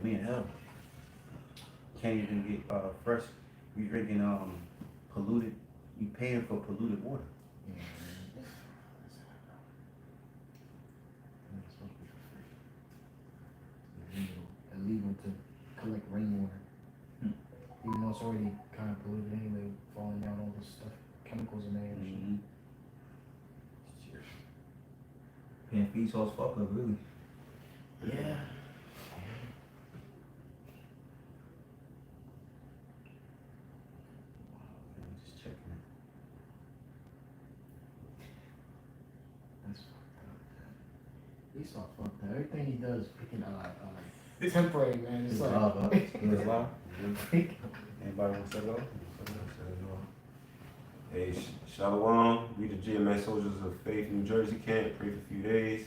we in hell. Can't even get fresh. We drinking polluted. You paying for polluted water. Illegal to collect rainwater. Even though it's already kind of polluted anyway, falling down all this stuff, chemicals in there. Paying fees all fuck up, really. Yeah. Just checking it. That's fucked up. Esau fucked up. Everything he does freaking temporary, man. It's like It's live. Anybody want to say hello? Hey, Shalom. We the GMS Soldiers of Faith New Jersey camp. Pray for a few days.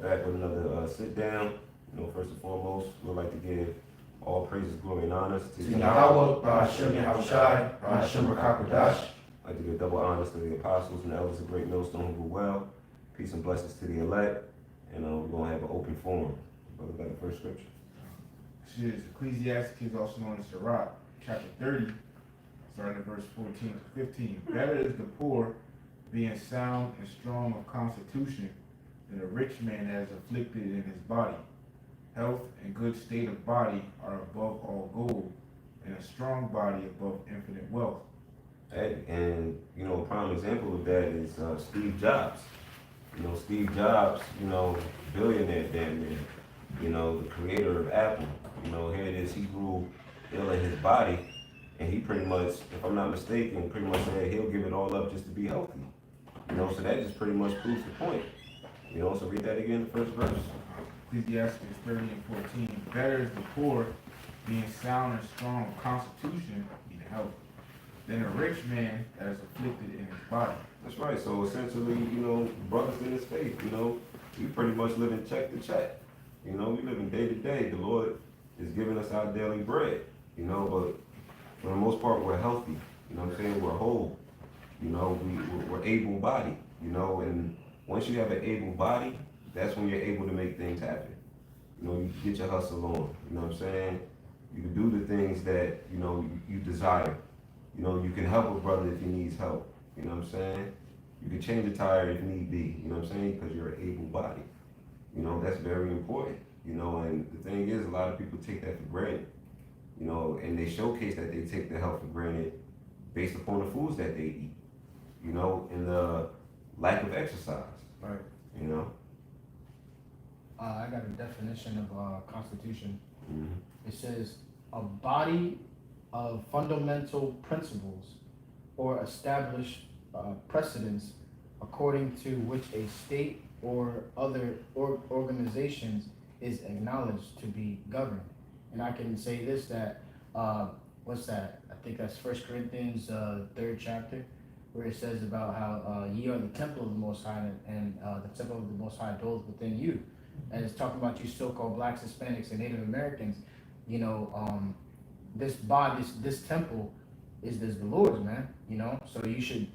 Back with another sit down. You know, first and foremost, we'd like to give all praises, glory, and honors to Yahawah, BaHaSham, Yahawashi, BaHaSham, Qadash. I'd like to give double honors to the apostles and elders of GreatMillStone who do well. Peace and blessings to the elect. And we're going to have an open forum. Brother, got the first scripture. Shit, Ecclesiastes, also known as Rawchaa, chapter 30, starting at verse 14 to 15. Better is the poor being sound and strong of constitution than a rich man that is afflicted in his body. Health and good state of body are above all gold, and a strong body above infinite wealth. And you know, a prime example of that is Steve Jobs. You know, Steve Jobs, you know, billionaire damn near, you know, the creator of Apple. You know, here it is, he grew ill in his body, and he pretty much, if I'm not mistaken, pretty much said he'll give it all up just to be healthy. You know, so that just pretty much proves the point. You know, so read that again, the first verse. Ecclesiastes 30 and 14. Better is the poor being sound and strong of constitution, being healthy, than a rich man that is afflicted in his body. That's right. So essentially, you know, brothers in this faith, you know, we pretty much live in check to check. You know, we live in day to day. The Lord is giving us our daily bread, you know, but for the most part, we're healthy. You know what I'm saying? We're whole. You know, we're able-bodied, you know, and once you have an able body, that's when you're able to make things happen. You know, you get your hustle on, you know what I'm saying? You can do the things that, you know, you desire. You know, you can help a brother if he needs help, you know what I'm saying? You can change a tire if need be, you know what I'm saying? Because you're an able body. You know, that's very important, you know, and the thing is, a lot of people take that for granted, you know, and they showcase that they take their health for granted based upon the foods that they eat, you know, and the lack of exercise. Right. You know? I got a definition of constitution. Mm-hmm. It says a body of fundamental principles or established precedents according to which a state or other organizations is acknowledged to be governed. And I can say this, that what's that? I think that's 1 Corinthians 3rd chapter, where it says about how ye are the temple of the Most High, and the temple of the Most High dwells within you. And it's talking about you so-called blacks, Hispanics, and Native Americans. You know, this body, this temple is the Lord's, man. You know, so you should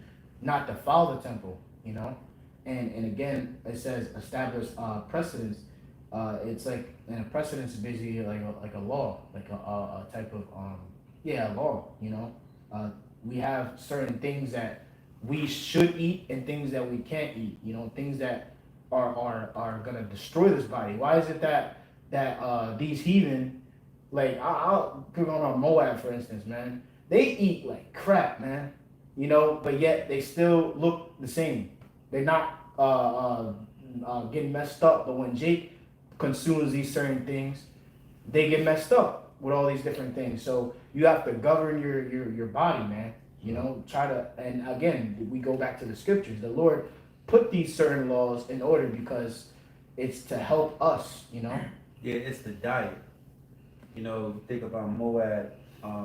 not defile the temple. You know, and again, it says establish precedents. It's like, and a precedent is basically like a law, like a type of law. You know, we have certain things that we should eat and things that we can't eat. You know, things that are gonna destroy this body. Why is it that these heathen, like I'll pick on Moab for instance, man. They eat like crap, man. You know, but yet they still look the same. They're not getting messed up. But when Jake consumes these certain things, they get messed up with all these different things. So you have to govern your body, man. You know, try to, and again, we go back to the scriptures. The Lord put these certain laws in order because it's to help us, you know? Yeah, it's the diet. You know, think about Moab,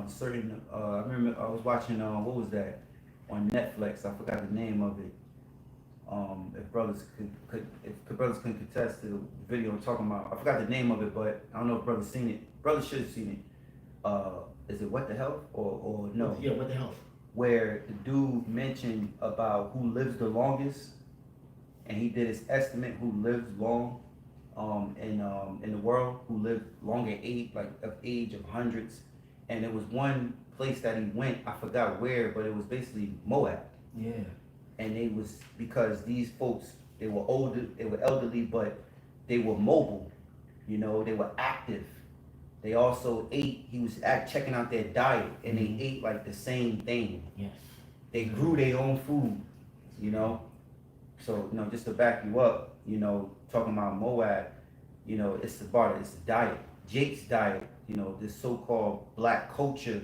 certain, I remember I was watching, what was that, on Netflix, I forgot the name of it. If brothers if brothers can contest the video I'm talking about, I forgot the name of it, but I don't know if brothers seen it. Brothers should have seen it. Is it What the Health or no? Yeah, What the Health? Where the dude mentioned about who lives the longest, and he did his estimate who lives long, in the world who lived longer age, like of age of hundreds. And there was one place that he went, I forgot where, but it was basically Moab. Yeah. And they was because these folks, they were older, they were elderly, but they were mobile, you know, they were active. They also ate, he was checking out their diet, and they ate like the same thing. Yes. They grew their own food, you know. So, you know, just to back you up, you know, talking about Moab, you know, it's the diet. Jake's diet, you know, this so-called black culture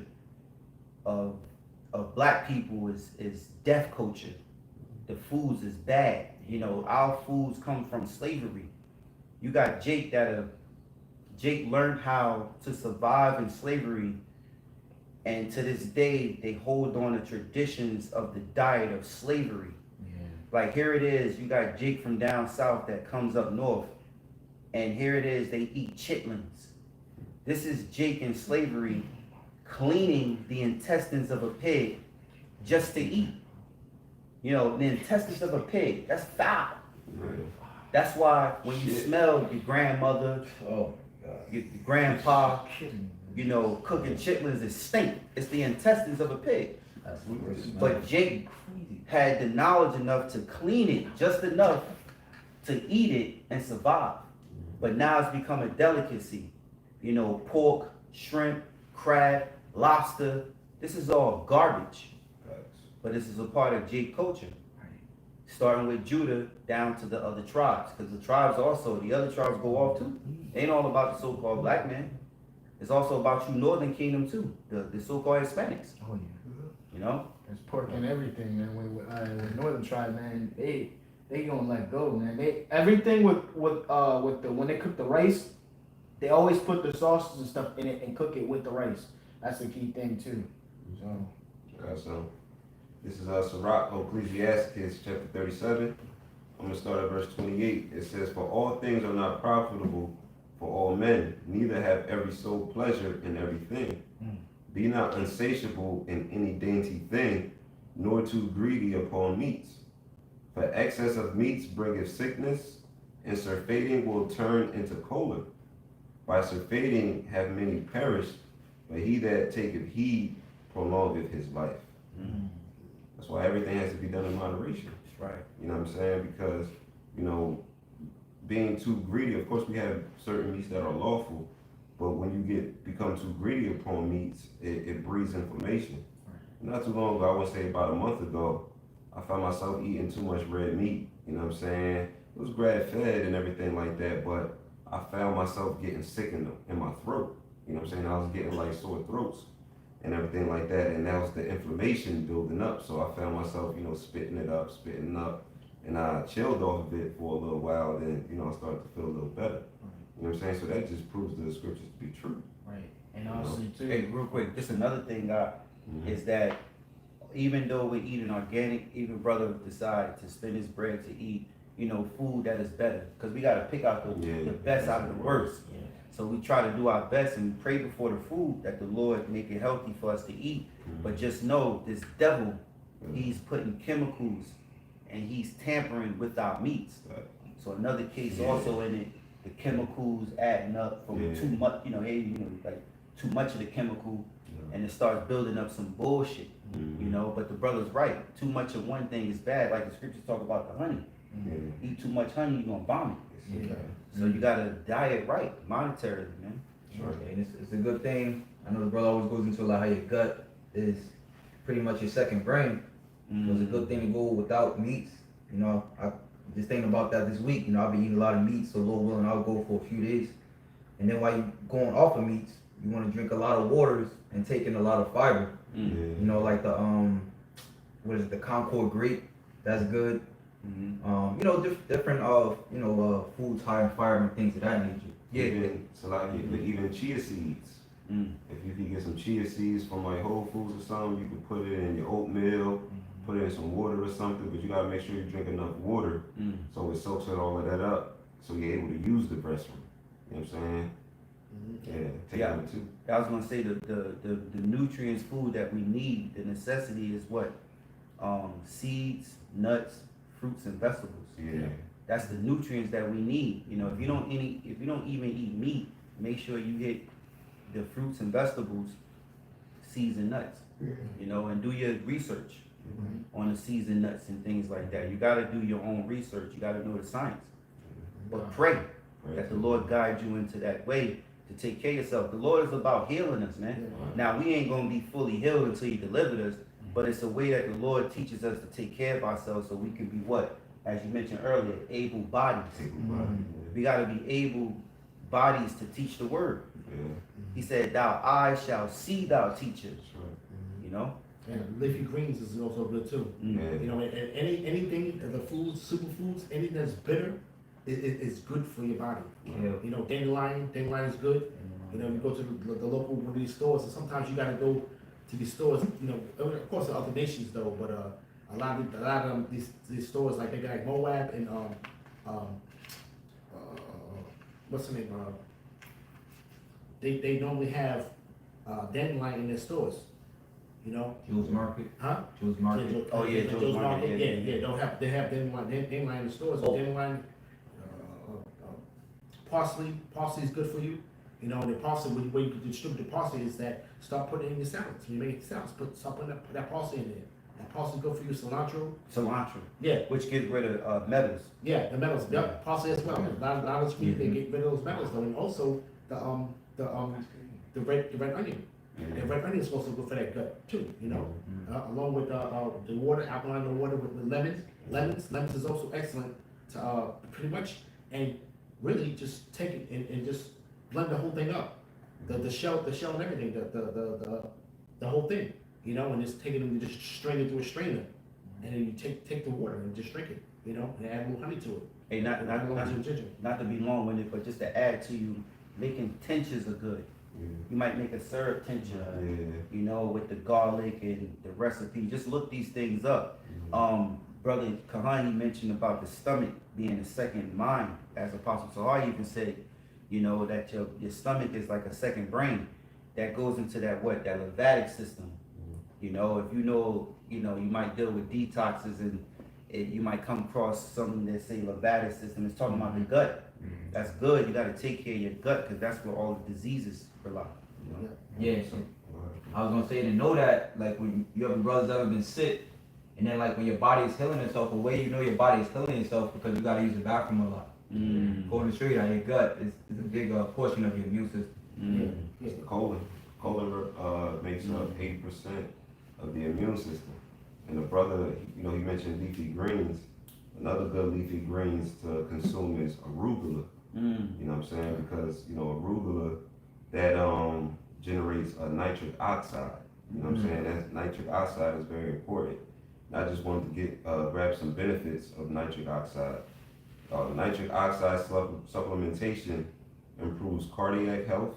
of black people is death culture. The foods is bad. You know, our foods come from slavery. You got Jake Jake learned how to survive in slavery, and to this day they hold on to traditions of the diet of slavery. Yeah. Like here it is, you got Jake from down south that comes up north, and here it is, they eat chitlins. This is Jake in slavery cleaning the intestines of a pig just to eat. You know, the intestines of a pig, that's foul. That's why when you smell your grandmother, your grandpa, you know, cooking chitlins, it stink. It's the intestines of a pig. But Jake had the knowledge enough to clean it just enough to eat it and survive. But now it's become a delicacy. You know, pork, shrimp, crab, lobster. This is all garbage. But this is a part of Jake culture. Starting with Judah down to the other tribes. Because the tribes also, the other tribes go off too. It ain't all about the so-called black man. It's also about you northern kingdom too. The so-called Hispanics. Oh yeah. You know? There's pork and everything, man. With northern tribe, man, they gonna let go, man. They everything with the when they cook the rice, they always put the sauces and stuff in it and cook it with the rice. That's the key thing too. So this is Sirach, Ecclesiastes chapter 37. I'm gonna start at verse 28. It says, "For all things are not profitable for all men, neither have every soul pleasure in everything. Be not insatiable in any dainty thing, nor too greedy upon meats. For excess of meats bringeth sickness, and surfeiting will turn into choler. By surfeiting have many perished, but he that taketh heed prolongeth his life." That's why everything has to be done in moderation. That's right. You know what I'm saying? Because, you know, being too greedy, of course we have certain meats that are lawful, but when you become too greedy upon meats, it breeds inflammation. Not too long ago, I would say about a month ago, I found myself eating too much red meat. You know what I'm saying? It was grass-fed and everything like that, but I found myself getting sick in my throat. You know what I'm saying? I was getting like sore throats and everything like that, and that was the inflammation building up. So I found myself, you know, spitting up, and I chilled off of it for a little while. Then, you know, I started to feel a little better. You know what I'm saying? So that just proves the scriptures to be true. Right. And honestly too. Hey, real quick, just another thing, is that even though we're eating organic, even brother decided to spend his bread to eat, you know, food that is better. Because we got to pick out the best out of the worst. Yeah. So we try to do our best and pray before the food that the Lord make it healthy for us to eat. But just know this devil, he's putting chemicals and he's tampering with our meats. So another case also in it, the chemicals adding up from too much, like too much of the chemical, and it starts building up some bullshit, you know. But the brother's right. Too much of one thing is bad. Like the scriptures talk about the honey. Eat too much honey, you're gonna vomit. So you gotta diet right, monetarily, man. Sure. And it's a good thing. I know the brother always goes into like how your gut is pretty much your second brain. So it's a good thing to go without meats. You know, I just thinking about that this week. You know, I've been eating a lot of meat, so Lord willing, I'll go for a few days. And then while you're going off of meats, you want to drink a lot of waters and take in a lot of fiber. You know, like the the Concord grape, that's good. You know, different foods high in fiber and things of that nature. Even chia seeds. If you can get some chia seeds from like Whole Foods or something, you can put it in your oatmeal, put it in some water or something, but you gotta make sure you drink enough water so it soaks all of that up, so you're able to use the restroom. You know what I'm saying? Take them too. I was gonna say the nutrients, food that we need, the necessity is what? Seeds, nuts, fruits, and vegetables. That's the nutrients that we need. You know, if you don't even eat meat, make sure you hit the fruits and vegetables, seeds and nuts. You know, and do your research on the seeds and nuts and things like that. You got to do your own research. You got to know the science. But pray that the Lord guide you into that way to take care of yourself. The Lord is about healing us, man. Now, we ain't going to be fully healed until He delivered us, but it's a way that the Lord teaches us to take care of ourselves so we can be what? As you mentioned earlier, able bodies. We got to be able bodies to teach the word. He said, "Thou eyes shall see thou teachers." You know? And leafy greens is also good too. You know, and anything, the foods, superfoods, anything that's bitter, is good for your body. You know, dandelion is good. You know, you go to the local one of these stores, and sometimes you gotta go to these stores. You know, of course, in other nations though, but a lot of them, these stores like they got like Moab and what's the name? They normally have dandelion in their stores. You know, Joe's Market. huh? Joe's Market. Joe's Market. Yeah. They have dandelion in the stores. Dandelion, parsley is good for you. You know, and the parsley, when you distribute the parsley, is that start putting it in your salads. When you make salads, start putting that parsley in there. That parsley good for you. Cilantro. Yeah. Which gets rid of metals. Yeah, the metals. Yep, parsley as well. A lot of sweet, they get rid of those metals though, and also the red onion. And red onion is also good for that gut too, you know. Along with the water, alkaline water with lemons. Lemons is also excellent to pretty much, and really just take it and just blend the whole thing up. The shell and everything, the whole thing, you know, and just take it and just strain it through a strainer. And then you take the water and just drink it, you know, and add a little honey to it. Hey, not to be long-winded, but just to add to you, making tinctures are good. You might make a syrup tincture, you know, with the garlic and the recipe. Just look these things up. Brother Kahani mentioned about the stomach being a second mind, as Apostle Sahar even said, you know, that your stomach is like a second brain that goes into that lymphatic system. You know, if you might deal with detoxes and you might come across something that say lymphatic system. It's talking about the gut. That's good. You got to take care of your gut because that's where all the diseases rely. You know? Yeah, so I was gonna say to know that, like when you have brothers ever been sick, and then like when your body is healing itself, the way you know your body is healing itself because you gotta use the bathroom a lot. Going straight out your gut is a big portion of your immune system. Colon makes up 80% of the immune system. And the brother, you know, he mentioned leafy greens. Another good leafy greens to consume is arugula. You know what I'm saying? Because, you know, arugula, that generates a nitric oxide. You know what I'm saying? That nitric oxide is very important. And I just wanted to grab some benefits of nitric oxide. Nitric oxide supplementation improves cardiac health,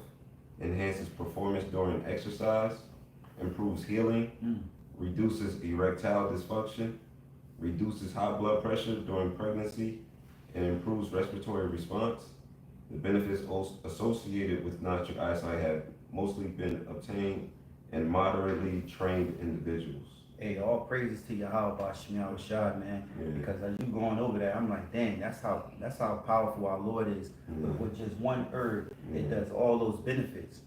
enhances performance during exercise, improves healing, reduces erectile dysfunction, reduces high blood pressure during pregnancy, and improves respiratory response. The benefits associated with nitric oxide have mostly been obtained in moderately trained individuals. Hey, all praises to Yahawah, Yahawashi, man. Because as you going over that, I'm like, dang, that's how powerful our Lord is. With just one herb, it does all those benefits.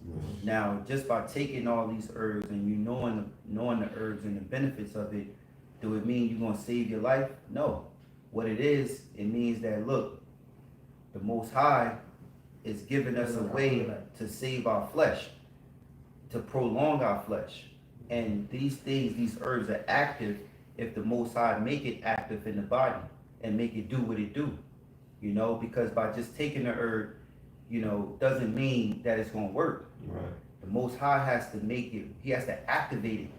Now, just by taking all these herbs and you knowing the herbs and the benefits of it, do it mean you're gonna save your life? No. What it is, it means that look, the Most High is giving us a way to save our flesh, to prolong our flesh. And these things, these herbs are active if the Most High make it active in the body and make it do what it do. You know, because by just taking the herb, you know, doesn't mean that it's gonna work. Right. The Most High has to make it, he has to activate it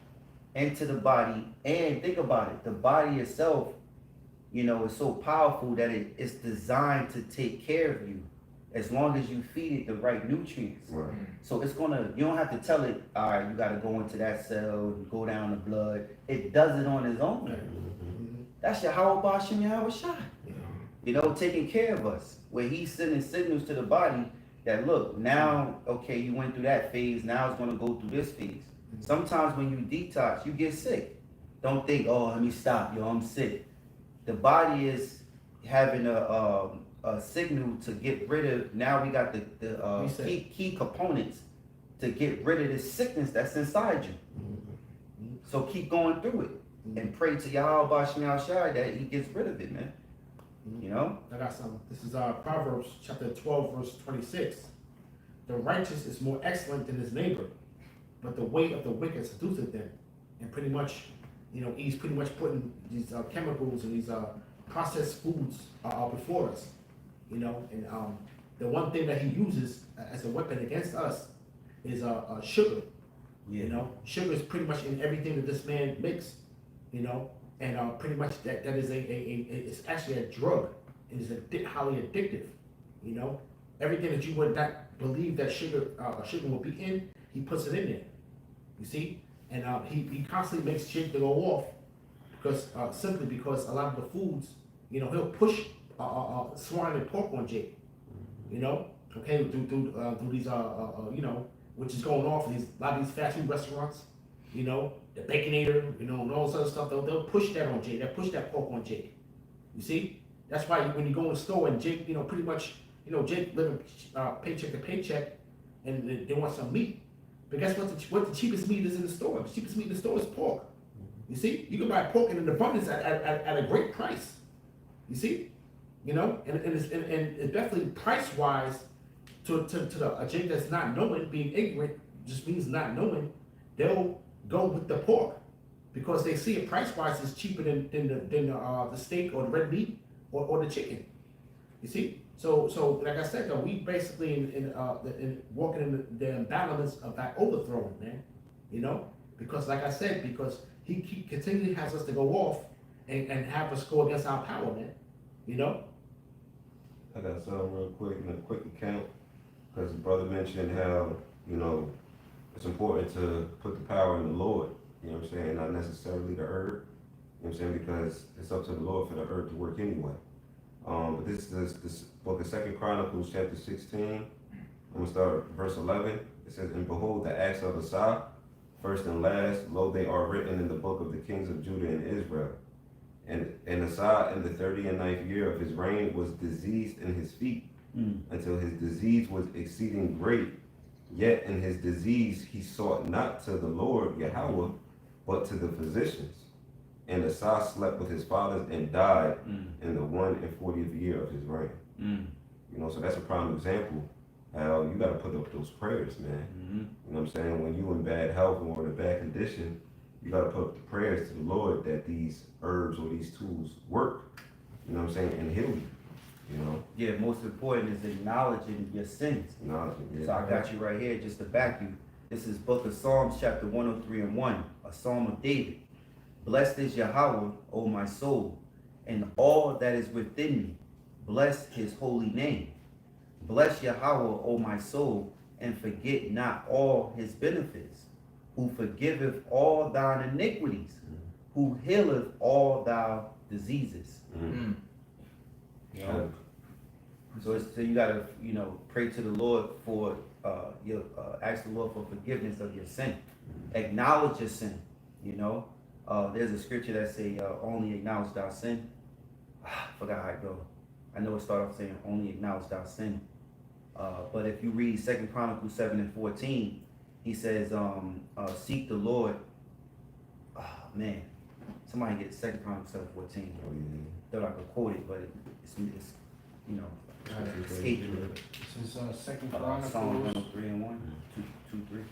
into the body. And think about it, the body itself, you know, is so powerful that it's designed to take care of you as long as you feed it the right nutrients. Right. So it's gonna, you don't have to tell it, all right, you gotta go into that cell and go down the blood. It does it on its own. That's Yahawah, BaHaSham, Yahawashi. You know, taking care of us, where he's sending signals to the body that look, now, okay, you went through that phase, now it's gonna go through this phase. Sometimes when you detox, you get sick. Don't think, oh, let me stop, yo, I'm sick. The body is having a signal to get rid of. Now we got the Reset. key components to get rid of this sickness that's inside you. So keep going through it and pray to Yahawah that He gets rid of it, man. You know. I got some. This is Proverbs chapter 12, verse 26. The righteous is more excellent than his neighbor, but the way of the wicked seduceth them. And pretty much, he's pretty much putting these chemicals and these processed foods before us. And the one thing that he uses as a weapon against us is sugar. Yeah. Sugar is pretty much in everything that this man makes. And pretty much that is it's actually a drug. It is highly addictive. Everything that you would not believe that sugar will be in, he puts it in there. You see, and he constantly makes Jake to go off because simply because a lot of the foods, he'll push swine and pork on Jake. Okay, through these which is going off in a lot of these fast food restaurants. The Baconator, and all this other stuff. They'll push that on Jake. They'll push that pork on Jake. You see, that's why when you go in the store and Jake, pretty much, Jake living paycheck to paycheck, and they want some meat. But guess what the cheapest meat is in the store? The cheapest meat in the store is pork. You see, you can buy pork in an abundance at a great price. You see, and it's definitely price wise to a Jake that's not knowing, being ignorant just means not knowing. They'll go with the pork because they see it price wise is cheaper than the steak or the red meat or the chicken. You see, so like I said, though, we basically in walking in the imbalance of that overthrowing, man. Because like I said, because he continually has us to go off and have us go against our power, man. I got something real quick in a quick account because the brother mentioned how it's important to put the power in the Lord. You know what I'm saying? Not necessarily the herb. You know what I'm saying? Because it's up to the Lord for the herb to work anyway. But this book of 2 Chronicles chapter 16. I'm gonna start at verse 11. It says, "And behold, the acts of Asa, first and last, lo, they are written in the book of the kings of Judah and Israel. And Asa in the 39th year of his reign was diseased in his feet, until his disease was exceeding great. Yet in his disease he sought not to the Lord Yahawah, but to the physicians. And Asa slept with his fathers and died in the 41st year of his reign." So that's a prime example how you got to put up those prayers, man. You know what I'm saying? When you in bad health or in a bad condition, you got to put up the prayers to the Lord that these herbs or these tools work. You know what I'm saying? And heal you. Yeah, most important is acknowledging your sins. Yeah. So I got you right here just to back you. This is book of Psalms chapter 103:1, a psalm of David. "Blessed is Yahawah, O my soul, and all that is within me. Bless his holy name. Bless Yahawah, O my soul, and forget not all his benefits, who forgiveth all thine iniquities, who healeth all thy diseases." So you gotta, pray to the Lord for ask the Lord for forgiveness of your sin. Acknowledge your sin. There's a scripture that say only acknowledge thy sin. I forgot how it go. I know it started off saying only acknowledge thy sin. But if you read 2 Chronicles 7:14, he says, seek the Lord. Oh man, somebody get 2 Chronicles 7:14. Thought I could quote it, but it's escaped me. This is Second Psalm Chronicles. 103:1, 2, 3.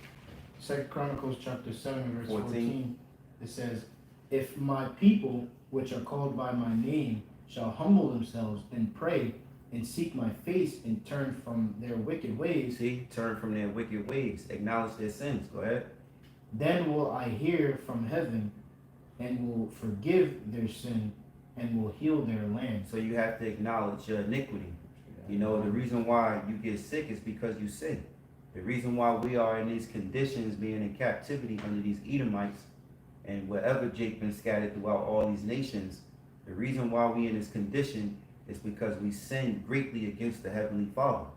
2 Chronicles chapter 7 verse 14. 14. It says, "If my people, which are called by my name, shall humble themselves and pray and seek my face and turn from their wicked ways, See, turn from their wicked ways, acknowledge their sins. Go ahead. then will I hear from heaven and will forgive their sin and will heal their land." So you have to acknowledge your iniquity. The reason why you get sick is because you sin. The reason why we are in these conditions, being in captivity under these Edomites, and wherever Jake been scattered throughout all these nations, the reason why we in this condition is because we sinned greatly against the Heavenly Father.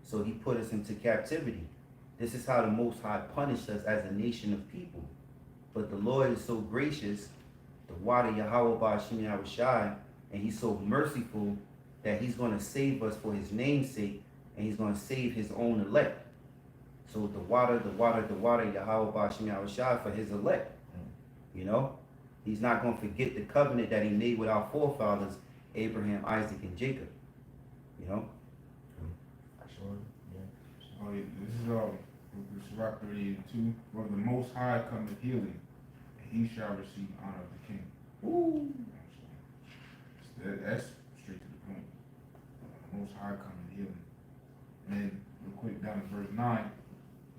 So he put us into captivity. This is how the Most High punished us as a nation of people. But the Lord is so gracious, the water Yahawah BaHaSham Yahawashi, and he's so merciful that he's going to save us for his name's sake, and he's going to save his own elect. So the water, Yahawah BaHaSham Yahawashi for his elect. You know, he's not going to forget the covenant that he made with our forefathers, Abraham, Isaac, and Jacob. You know. Oh, yeah, this is Sirach 38:2. For the Most High cometh healing, and he shall receive honor of the king. Ooh. That's straight to the point. The Most High cometh healing. And then, real quick, down to verse 9,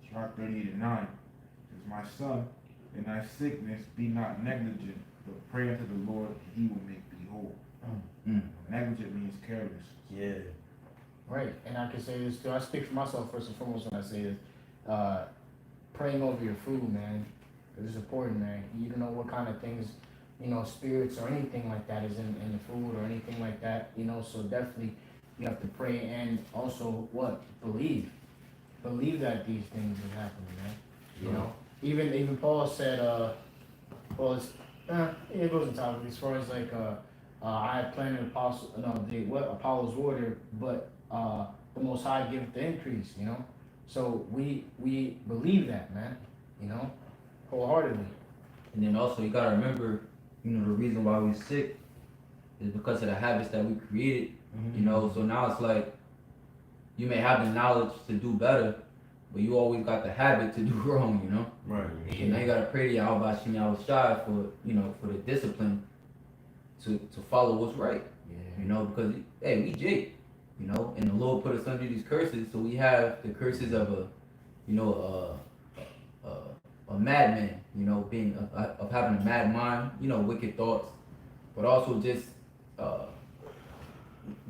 Sirach 38:9. Says, my son, in thy sickness be not negligent, but pray unto the Lord, and he will make thee whole. Negligent means careless. Yeah. Right, and I can say this too. I speak for myself first and foremost when I say this. Praying over your food, man, is important, man. You don't know what kind of things, spirits or anything like that is in the food or anything like that, so definitely you have to pray and also believe that these things are happening, man. Even Paul said, it goes in topic as far as like I had planted Apollo's water, but the Most High giveth the increase, So we believe that, man, wholeheartedly. And then also you gotta remember, the reason why we're sick is because of the habits that we created. So now it's like you may have the knowledge to do better, but you always got the habit to do wrong, Right. And now you gotta pray to Yahawah Yahawashi for the discipline to follow what's right. Because hey, we Jake, and the Lord put us under these curses, so we have the curses of a madman, being of having a mad mind, wicked thoughts, but also just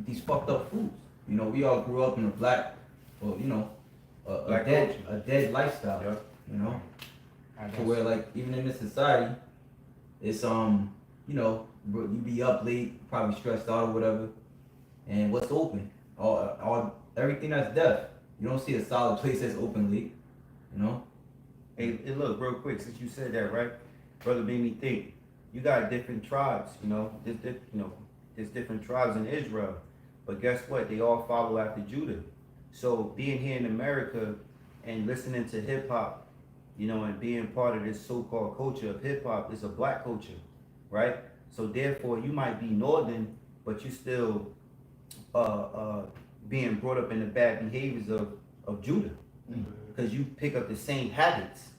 these fucked up foods. We all grew up in a black dead lifestyle. Yeah. To where like even in this society, it's you be up late, probably stressed out or whatever, and what's open? All everything that's deaf. You don't see a solid place that's open late, Hey, look, real quick, since you said that, right, brother, made me think. You got different tribes, there's different tribes in Israel, but guess what? They all follow after Judah. So being here in America and listening to hip hop, and being part of this so-called culture of hip hop is a black culture, right? So therefore, you might be northern, but you still being brought up in the bad behaviors of Judah, because you pick up the same habits.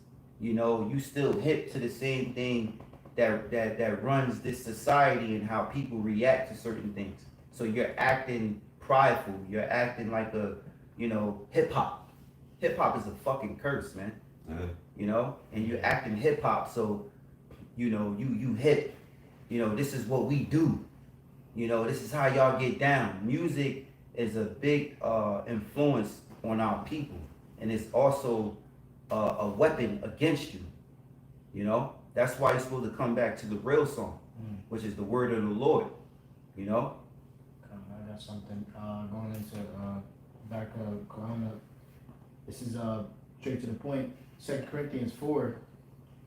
You still hip to the same thing that runs this society and how people react to certain things. So you're acting prideful. You're acting like a, hip hop. Hip hop is a fucking curse, man. And you're acting hip hop, so you hip. This is what we do. This is how y'all get down. Music is a big influence on our people, and it's also a weapon against you. That's why you're supposed to come back to the real song, which is the word of the Lord. I got something going into back this is straight to the point. 2 Corinthians 4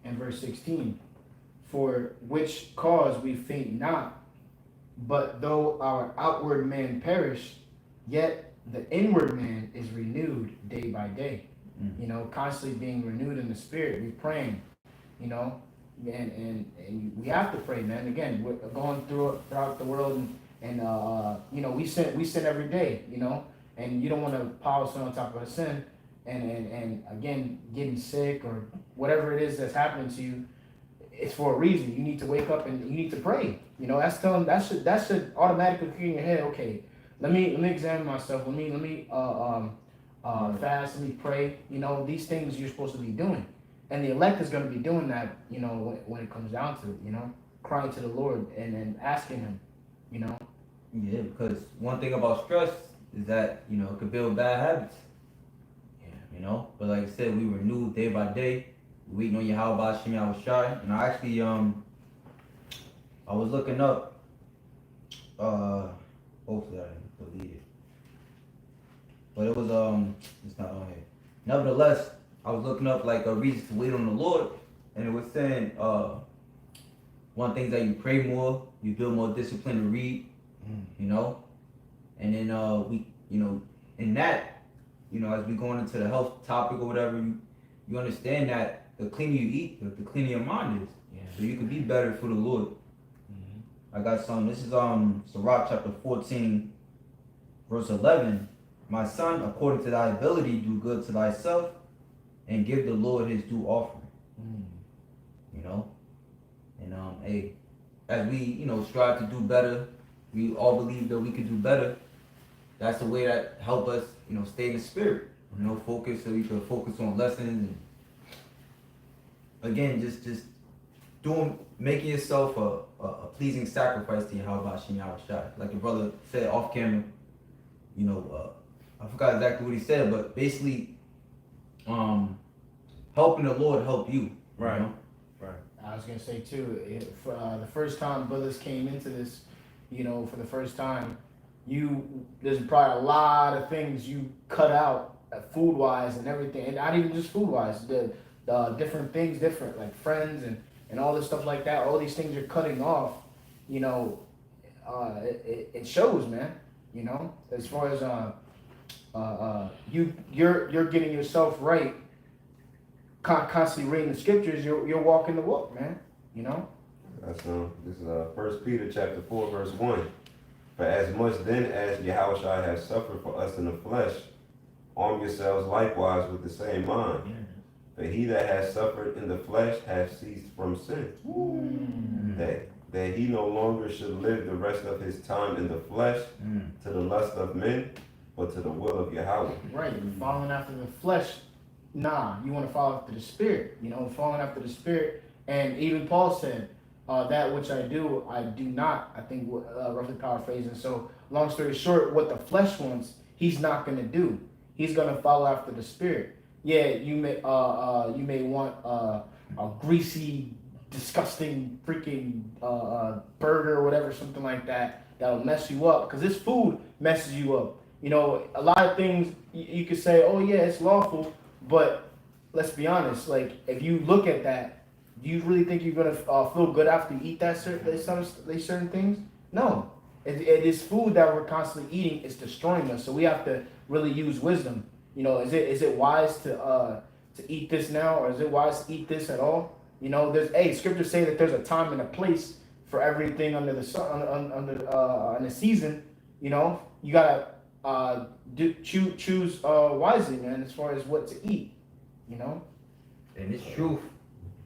and verse 16. For which cause we faint not, but though our outward man perish, yet the inward man is renewed day by day. Constantly being renewed in the spirit. We're praying, and we have to pray, man. Again, we're going throughout the world, and we sin every day, and you don't want to pile sin on top of a sin, and again, getting sick or whatever it is that's happening to you, it's for a reason. You need to wake up and you need to pray. That should automatically get in your head. Okay, let me examine myself. Let me fast. Let me pray. These things you're supposed to be doing, and the elect is going to be doing that. When it comes down to it, crying to the Lord and asking Him. Yeah, because one thing about stress is that it could build bad habits. But like I said, we renew day by day. We waiting on Yahawah Yahawashi, and I actually I was looking up. Hopefully I didn't delete it, but it was it's not on here. Nevertheless, I was looking up like a reason to wait on the Lord, and it was saying one thing is that you pray more, you build more discipline to read, you know. And then we, you know, in that, you know, as we going into the health topic or whatever, you understand that the cleaner you eat, the cleaner your mind is. Yeah. So you can be better for the Lord. I got some. This is Rawchaa chapter 14, verse 11. My son, according to thy ability, do good to thyself, and give the Lord his due offering. You know, and hey, as we, you know, strive to do better, we all believe that we can do better. That's the way that help us, you know, stay in the spirit. You know, focus, so we can focus on lessons, and again, just making yourself a pleasing sacrifice to Yahawashi. Like the brother said off camera, you know, I forgot exactly what he said, but basically, helping the Lord help you. Right. You know? I was gonna say too, the first time brothers came into this, you know, for the first time, there's probably a lot of things you cut out, food wise and everything, and not even just food wise, the different things, like friends and all this stuff like that. All these things you're cutting off, you know, it shows, man. You know, as far as you're getting yourself right. Constantly reading the scriptures, you're walking the walk, man. You know. That's this is 1 Peter chapter 4 verse 1. For as much then as Yahawashi has suffered for us in the flesh, arm yourselves likewise with the same mind. For he that has suffered in the flesh has ceased from sin. That he no longer should live the rest of his time in the flesh to the lust of men, but to the will of Yahawah. Right, following after the flesh. Nah, you want to follow after the spirit. You know, following after the spirit. And even Paul said, that which I do not. I think roughly paraphrasing. So, long story short, what the flesh wants, he's not going to do. He's going to follow after the spirit. Yeah, you may want a greasy, disgusting freaking burger or whatever, something like that, that'll mess you up. Because this food messes you up. You know, a lot of things you could say, oh yeah, it's lawful, but let's be honest. Like, if you look at that, do you really think you're gonna feel good after you eat these certain things? No. It is food that we're constantly eating. It's destroying us. So we have to really use wisdom. You know, is it wise to eat this now, or is it wise to eat this at all? You know, scriptures say that there's a time and a place for everything under the sun, in the season. You know, you gotta choose wisely, man, as far as what to eat. You know, and it's truth.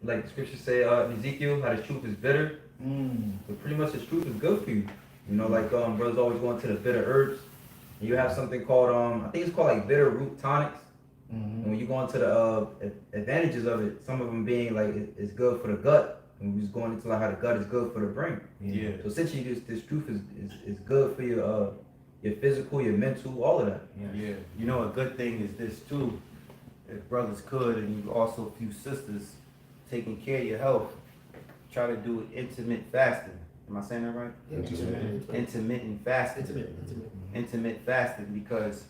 Like the scriptures say, in Ezekiel, how the truth is bitter. But pretty much the truth is good for you. You know, like brothers always going to the bitter herbs. You have something called I think it's called like bitter root tonics. And when you go into the advantages of it, some of them being like it's good for the gut. And we're just going into like how the gut is good for the brain. Yeah. So essentially, this truth is good for your physical, your mental, all of that. Yeah. You know, a good thing is this too. If brothers could, and you also a few sisters, taking care of your health, try to do intermittent fasting. Am I saying that right? Yeah, Intermittent fasting. Intermittent fasting, because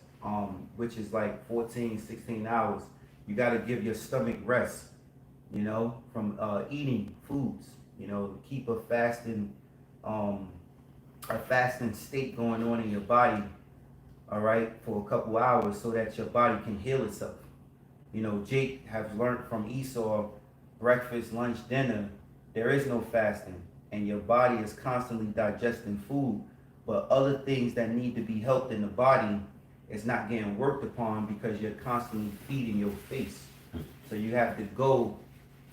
which is like 14, 16 hours. You got to give your stomach rest, you know, from eating foods, you know, keep a fasting state going on in your body, all right, for a couple hours, so that your body can heal itself. You know, Jake has learned from Esau, breakfast, lunch, dinner, there is no fasting, and your body is constantly digesting food, but other things that need to be helped in the body is not getting worked upon because you're constantly feeding your face. So you have to go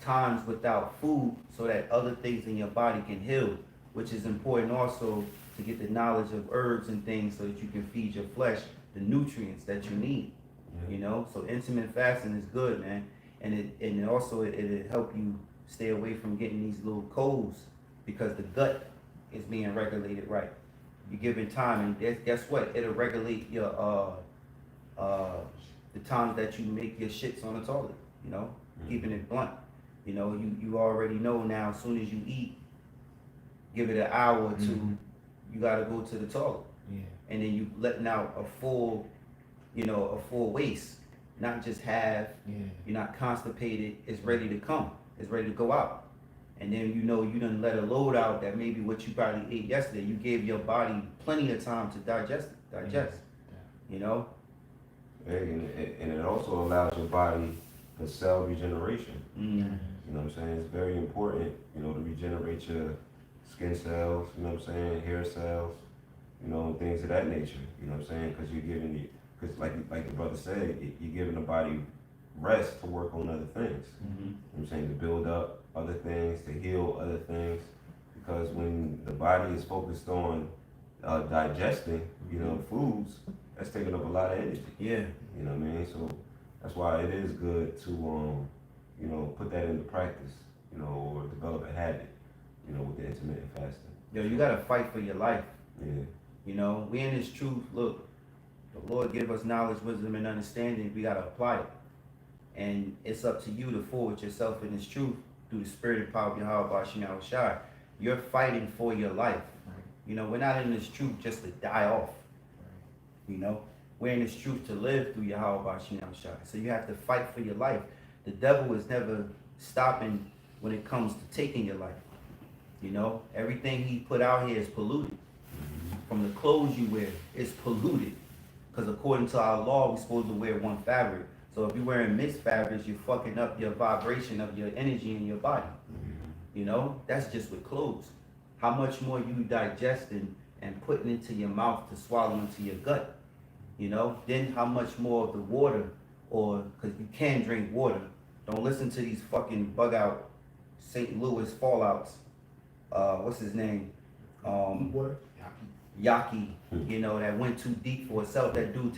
times without food so that other things in your body can heal, which is important also to get the knowledge of herbs and things so that you can feed your flesh the nutrients that you need. You know, so intermittent fasting is good, man, and it also it'll help you stay away from getting these little colds, because the gut is being regulated right. You give it time, and guess what? It'll regulate your the times that you make your shits on the toilet. You know, keeping it blunt. You know, you already know now. As soon as you eat, give it an hour or two. You gotta go to the toilet, and then you letting out a full waste, not just half. You're not constipated. It's ready to come. It's ready to go out. and then you know you done let a load out that maybe what you probably ate yesterday, you gave your body plenty of time to digest. You know? And it also allows your body the cell regeneration. Mm. You know what I'm saying? It's very important, you know, to regenerate your skin cells, you know what I'm saying, hair cells, you know, things of that nature. You know what I'm saying? Because you're giving the, because like the brother said, you're giving the body rest to work on other things. Mm-hmm. You know what I'm saying? To build up other things, to heal other things. Because when the body is focused on digesting, you know, foods, that's taking up a lot of energy. Yeah. You know what I mean? So that's why it is good to, you know, put that into practice, you know, or develop a habit, you know, with the intermittent fasting. Yo, you gotta fight for your life. Yeah. You know, we in this truth. Look, the Lord give us knowledge, wisdom, and understanding. We gotta apply it, and it's up to you to forward yourself in this truth through the spirit and power of Yahawashi. You're fighting for your life. You know, we're not in this truth just to die off. You know, we're in this truth to live through Yahawashi. So you have to fight for your life. The devil is never stopping when it comes to taking your life. You know, everything he put out here is polluted. From the clothes you wear, it's polluted. Because according to our law, we're supposed to wear one fabric. So if you're wearing mixed fabrics, you're fucking up your vibration of your energy in your body. You know, that's just with clothes. How much more you digesting and putting into your mouth to swallow into your gut. You know, then how much more of the water, or because you can drink water. Don't listen to these fucking bug out St. Louis fallouts. What's his name? Water. Yaki, you know, that went too deep for itself. That dude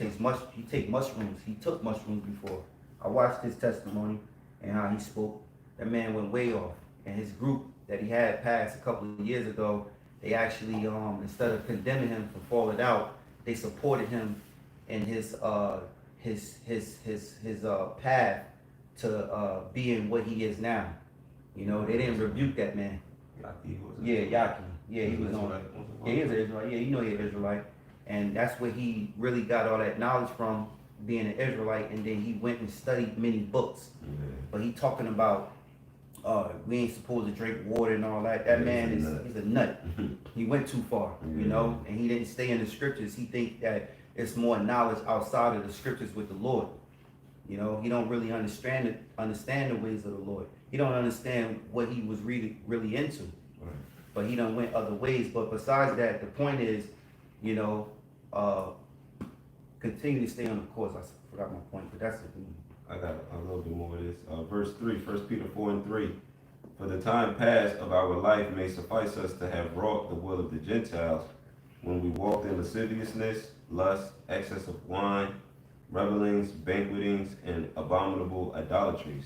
he take mushrooms. He took mushrooms before. I watched his testimony and how he spoke. That man went way off. And his group that he had passed a couple of years ago, they actually, instead of condemning him for falling out, they supported him in his path to being what he is now. You know, they didn't rebuke that man. Yeah, Yaki. Yeah, he was on. Yeah, he was an Israelite. Yeah, you know he's an Israelite. And that's where he really got all that knowledge from, being an Israelite. And then he went and studied many books. But he talking about we ain't supposed to drink water and all that. That man he's a nut. He went too far, you know, and he didn't stay in the scriptures. He think that it's more knowledge outside of the scriptures with the Lord. You know, he don't really understand the ways of the Lord. He don't understand what he was really into. But he done went other ways. But besides that, the point is, you know, continue to stay on the course. I forgot my point, but that's it. I got a little bit more of this. Verse 3, 1 Peter 4:3. For the time past of our life may suffice us to have wrought the will of the Gentiles, when we walked in lasciviousness, lust, excess of wine, revelings, banquetings, and abominable idolatries,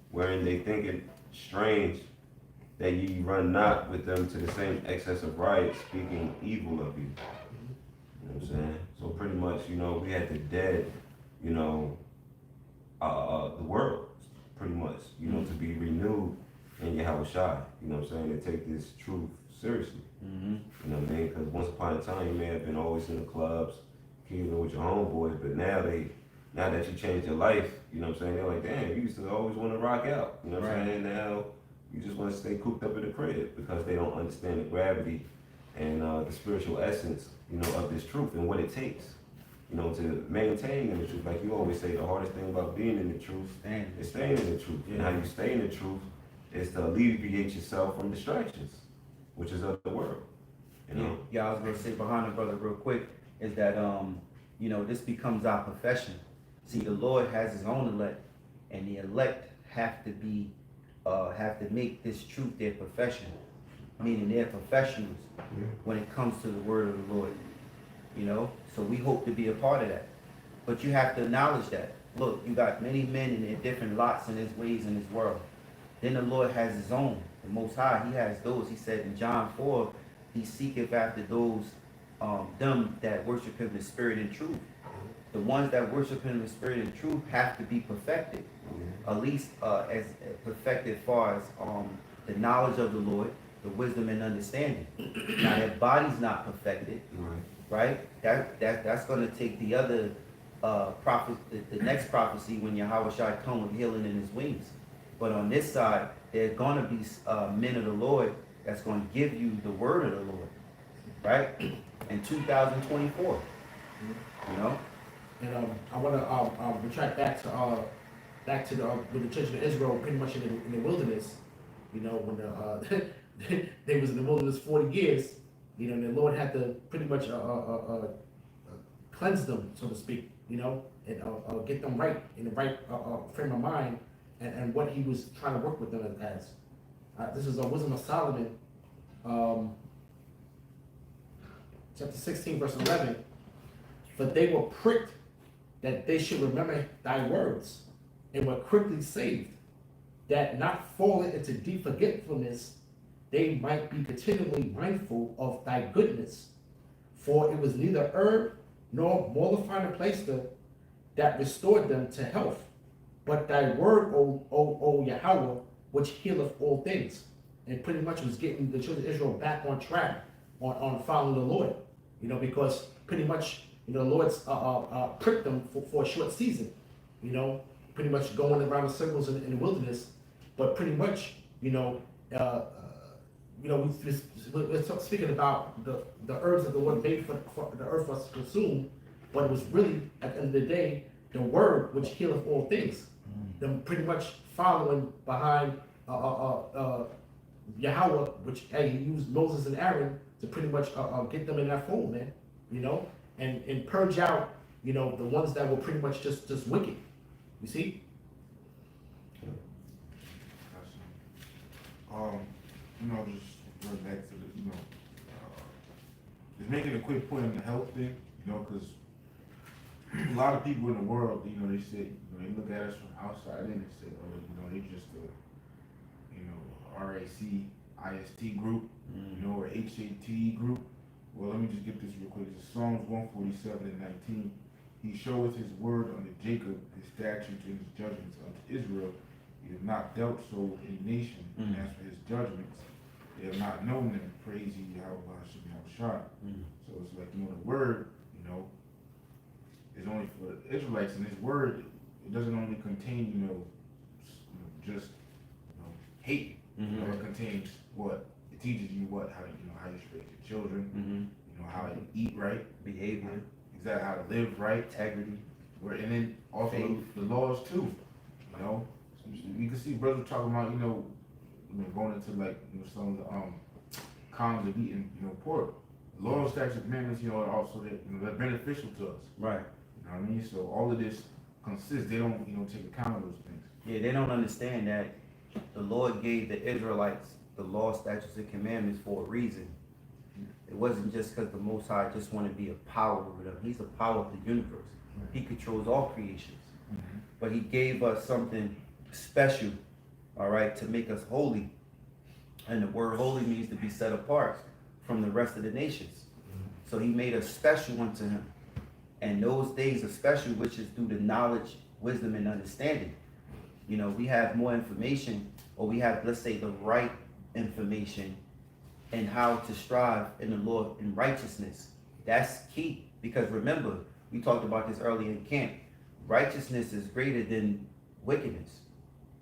wherein they think it strange that ye run not with them to the same excess of riot, speaking evil of you. You know what I'm saying? So pretty much, you know, we had to dead, you know, the world, pretty much, you know, to be renewed in Yahawashi. You know what I'm saying? To take this truth seriously. You know what I mean? Because once upon a time, you may have been always in the clubs, keeping with your homeboys, but now that you changed your life, you know what I'm saying? They're like, damn, you used to always want to rock out. You know what I'm saying? Now you just want to stay cooped up in the crib because they don't understand the gravity and the spiritual essence, you know, of this truth and what it takes, you know, to maintain in the truth. Like you always say, the hardest thing about being in the truth is staying in the truth. And how you stay in the truth is to alleviate yourself from distractions, which is of the world. You know? Yeah, I was gonna say behind the brother real quick is that you know, this becomes our profession. See, the Lord has his own elect, and the elect have to make this truth their profession, meaning they're professionals when it comes to the word of the Lord. You know, so we hope to be a part of that. But you have to acknowledge that. Look, you got many men in their different lots and his ways in this world. Then the Lord has his own, the Most High. He has those. He said in John 4, he seeketh after those, them that worship him in spirit and truth. The ones that worship him in spirit and truth have to be perfected, at least as perfected as far as the knowledge of the Lord, the wisdom and understanding. Now, their body's not perfected, right? That's going to take the other prophet, the next prophecy when Yahawashi come with healing in his wings. But on this side, there's gonna be men of the Lord that's gonna give you the word of the Lord, right? In 2024, you know. And I want to retract back to the with the children of Israel, pretty much in the wilderness. You know, when they was in the wilderness 40 years. You know, and the Lord had to pretty much cleanse them, so to speak. You know, and get them right in the right frame of mind, and what He was trying to work with them as. This is a Wisdom of Solomon, chapter 16, verse 11. For they were pricked that they should remember thy words, and were quickly saved, that not falling into deep forgetfulness, they might be continually mindful of thy goodness. For it was neither herb nor mollifying plaister that restored them to health, but thy word, O Yahawah, which healeth all things. And pretty much was getting the children of Israel back on track on following the Lord. You know, because pretty much, you know, the Lord's pricked them for a short season. You know, pretty much going around in circles in the wilderness, but pretty much, we're speaking about the herbs that the Lord made for the earth for us to consume, but it was really, at the end of the day, the word which healeth all things. Them pretty much following behind Yahawah, which he used Moses and Aaron to pretty much get them in that fold, man. You know, and purge out, you know, the ones that were pretty much just wicked. You see? Just going back to the, just making a quick point on the health thing, because a lot of people in the world, they say, they look at us from outside in and say, oh, they just a, RAC, IST group, or HAT group. Well, let me just get this real quick. It's Psalms 147 and 19. He showeth his word unto Jacob, his statutes and his judgments unto Israel. He has not dealt so with any nation, and as for his judgments, they have not known them. Praise ye Yahawah, BaHaSham, Yahawashi. So it's like, the word, is only for the Israelites, and his word, it doesn't only contain, just, hate. It contains what? It teaches you what? How you should raise your children, how to eat right, Behavior, exactly how to live right, integrity, and then also faith. the laws too. You can see brothers talking about going into like some of the cons of eating pork. The laws, statutes, commandments, are also that they're beneficial to us. Right. You know what I mean? So all of this consists. They don't take account of those things. Yeah, they don't understand that the Lord gave the Israelites the law, statutes, and commandments for a reason. It wasn't just because the Most High just wanted to be a power over them. He's the power of the universe. He controls all creations. But he gave us something special, all right, to make us holy. And the word holy means to be set apart from the rest of the nations. So he made us special unto him. And those days are special, which is through the knowledge, wisdom, and understanding. We have more information, or we have, let's say, the right information and how to strive in the Lord in righteousness. That's key, because remember, we talked about this earlier in camp. Righteousness is greater than wickedness.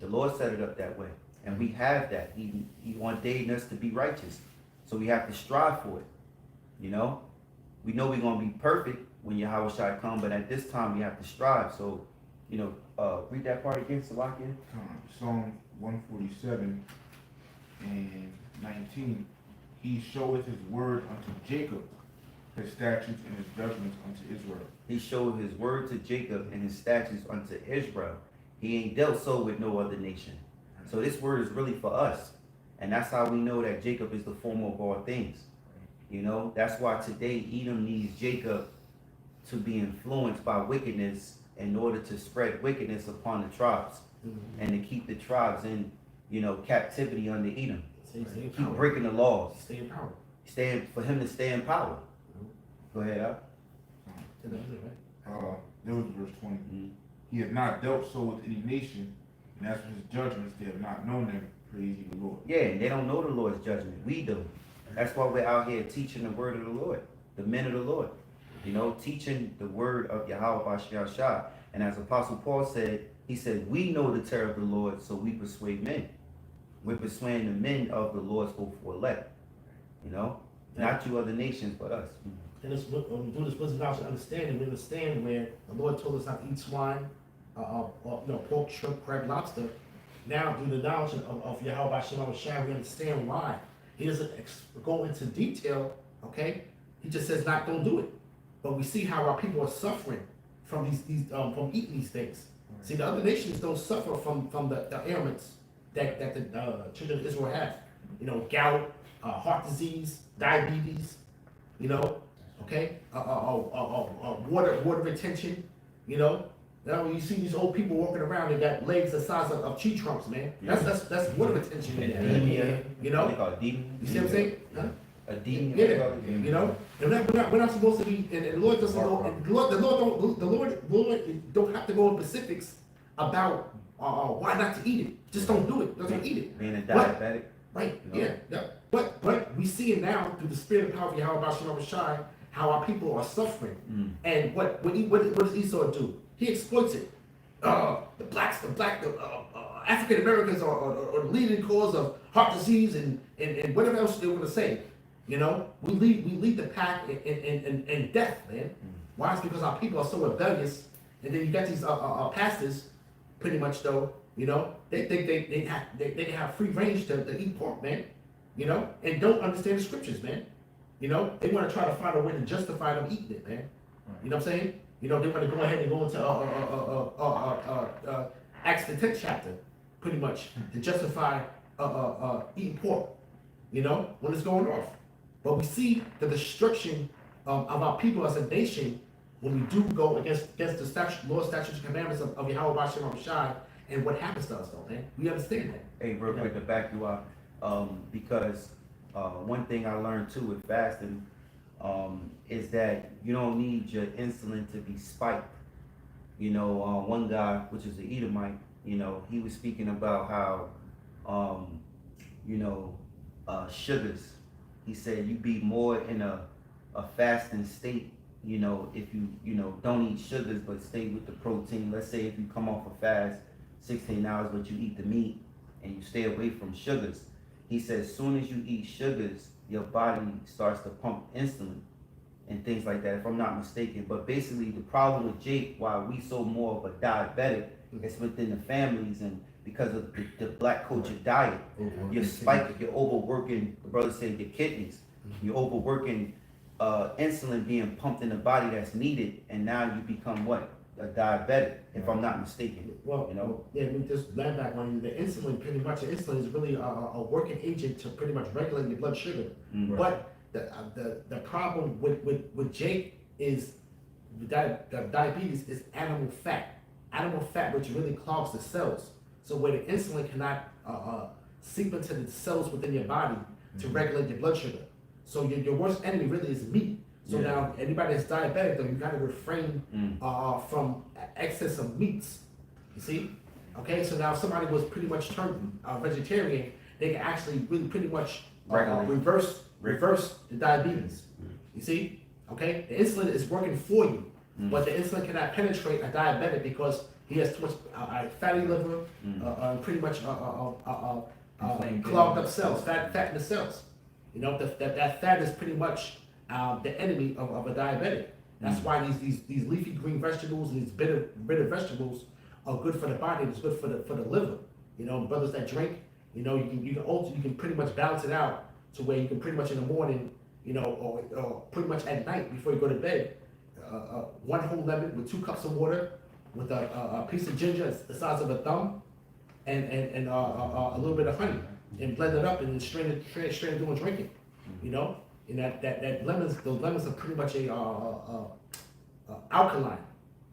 The Lord set it up that way, and we have that. He ordained us to be righteous, so we have to strive for it. We know we're going to be perfect when Yahawashi come, but at this time we have to strive. So, read that part again, Salakia. Psalm 147 and 19. He showeth his word unto Jacob, his statutes and his judgments unto Israel. He showed his word to Jacob and his statutes unto Israel. He ain't dealt so with no other nation. So this word is really for us. And that's how we know that Jacob is the former of all things. That's why today Edom needs Jacob to be influenced by wickedness in order to spread wickedness upon the tribes and to keep the tribes in, captivity under Edom. Keep breaking the laws. Stay in power. For him to stay in power. Go ahead, Al. There was verse 20. He has not dealt so with any nation, and as for his judgments, they have not known them. Praise ye the Lord. Yeah, they don't know the Lord's judgment. We do. That's why we're out here teaching the word of the Lord, the men of the Lord. Teaching the word of Yahawah, And as Apostle Paul said, he said, we know the terror of the Lord, so we persuade men. We're persuading the men of the Lord's hopeful elect. You know? Not you other nations, but us. And it's, when we do this wisdom, knowledge, and understanding, we understand where the Lord told us not to eat swine, pork, shrimp, crab, lobster. Now, through the knowledge of Yahawashi, we understand why. He doesn't go into detail, okay? He just says, not don't do it. But we see how our people are suffering from from eating these things. Right. See, the other nations don't suffer from the ailments that the children of Israel have. You know, gout, heart disease, diabetes, you know, okay, water retention, you know. Now when you see these old people walking around, they got legs the size of tree trunks, man. That's water retention. Anemia, you know. They call it edema. You see what I'm saying? Huh? Edema. Yeah, you know. And we're not supposed to be. And the Lord doesn't go. And the Lord don't have to go in specifics about why not to eat it. Just don't do it. Don't eat it. Being a diabetic. Right. You know? Yeah. But we see it now through the spirit and power of Yahawashi, how our people are suffering. And what does Esau do? He exploits it. The African Americans are the leading cause of heart disease and whatever else they want to say. You know, we lead the pack in death, man. Why? It's because our people are so rebellious. And then you got these pastors, pretty much though. You know, they think they have free range to eat pork, man. You know, and don't understand the scriptures, man. You know, they want to try to find a way to justify them eating it, man. You know what I'm saying? You know, they want to go ahead and go into Acts the 10th chapter, pretty much, to justify eating pork. You know, when it's going off. But we see the destruction of our people as a nation when we do go against the Lord's statutes and commandments of Yahawashi, and what happens to us, though, man. We understand that. Hey, real quick to back you up, because one thing I learned too with fasting is that you don't need your insulin to be spiked. You know, one guy, which is an Edomite, you know, he was speaking about how, sugars. He said you be more in a fasting state, you know, if you don't eat sugars but stay with the protein. Let's say if you come off a fast 16 hours but you eat the meat and you stay away from sugars. He says as soon as you eat sugars, your body starts to pump insulin and things like that, if I'm not mistaken. But basically the problem with Jake, why we so more of a diabetic, it's within the families and because of the black culture diet. You're spiking, you're overworking, the brother said, your kidneys. You're overworking insulin being pumped in the body that's needed, and now you become what? A diabetic, if I'm not mistaken. Well, you know? Yeah, we just land back on the insulin. Pretty much, the insulin is really a working agent to pretty much regulate your blood sugar. But the problem with Jake is the diabetes is animal fat. Animal fat, which really clogs the cells. So where the insulin cannot seep into the cells within your body to regulate your blood sugar. So your worst enemy really is meat. So now anybody that's diabetic, though, you gotta refrain from excess of meats. You see? Okay, so now if somebody was pretty much turned vegetarian, they can actually really pretty much reverse the diabetes. You see? Okay, the insulin is working for you, but the insulin cannot penetrate a diabetic because he has too much fatty liver, pretty much clogged up cells, fat in the cells. You know, that fat is pretty much the enemy of a diabetic. That's why these leafy green vegetables and these bitter vegetables are good for the body. It's good for the liver. You know, brothers that drink, you know, you can pretty much balance it out to where you can pretty much in the morning, you know, or pretty much at night before you go to bed, 1 whole lemon with 2 cups of water, with a piece of ginger the size of a thumb, and a little bit of honey, and blend it up and then strain it doing drinking. You know, and those lemons are pretty much a alkaline,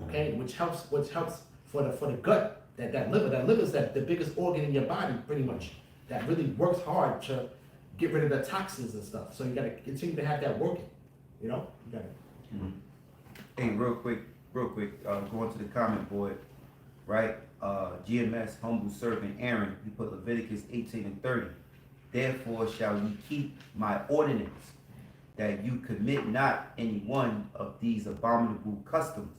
okay, which helps for the gut. That liver is the biggest organ in your body, pretty much, that really works hard to get rid of the toxins and stuff. So you gotta continue to have that working. You know, you gotta. Hey, real quick, going to the comment board, right? GMS, humble servant Aaron, he put Leviticus 18:30. Therefore shall ye keep my ordinance, that you commit not any one of these abominable customs,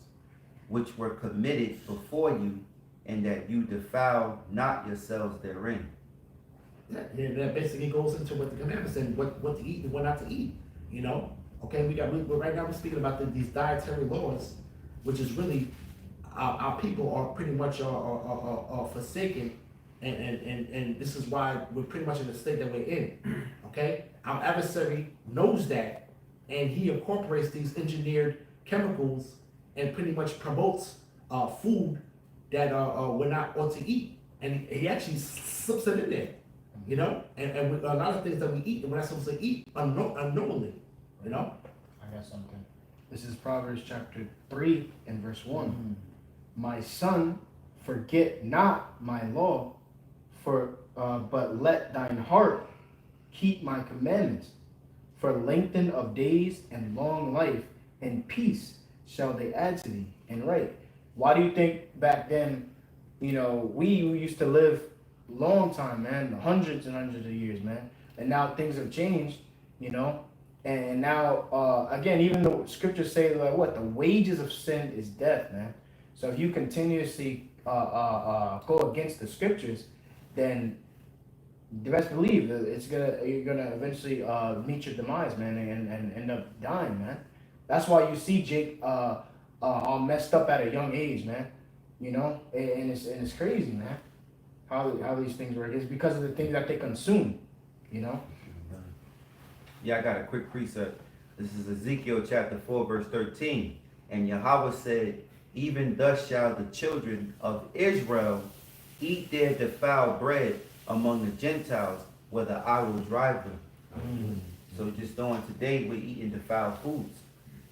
which were committed before you, and that you defile not yourselves therein. Yeah, that basically goes into what the commandments and what to eat and what not to eat. You know, okay, but right now we're speaking about these dietary laws, which is really our people are pretty much are forsaken, and this is why we're pretty much in the state that we're in. Okay, our adversary knows that, and he incorporates these engineered chemicals and pretty much promotes food that we're not ought to eat, and he actually slips it in there. You know, and with a lot of things that we eat, we're not supposed to eat unknowingly. You know. I got something. This is Proverbs chapter 3 and verse 1. My son, forget not my law, but let thine heart keep my commandments. For lengthen of days and long life and peace shall they add to thee. And right. Why do you think back then, you know, we used to live long time, man, hundreds and hundreds of years, man, and now things have changed, you know, and now again, even though scriptures say like what the wages of sin is death, man. So if you continuously go against the scriptures, then the best believe that you're gonna eventually meet your demise, man, and end up dying, man. That's why you see Jake all messed up at a young age, man, you know, and it's crazy, man. How these things work. It's because of the things that they consume, you know? Yeah, I got a quick precept. This is Ezekiel chapter 4, verse 13. And Yahawah said, even thus shall the children of Israel eat their defiled bread among the Gentiles, whether I will drive them. So just knowing today we're eating defiled foods.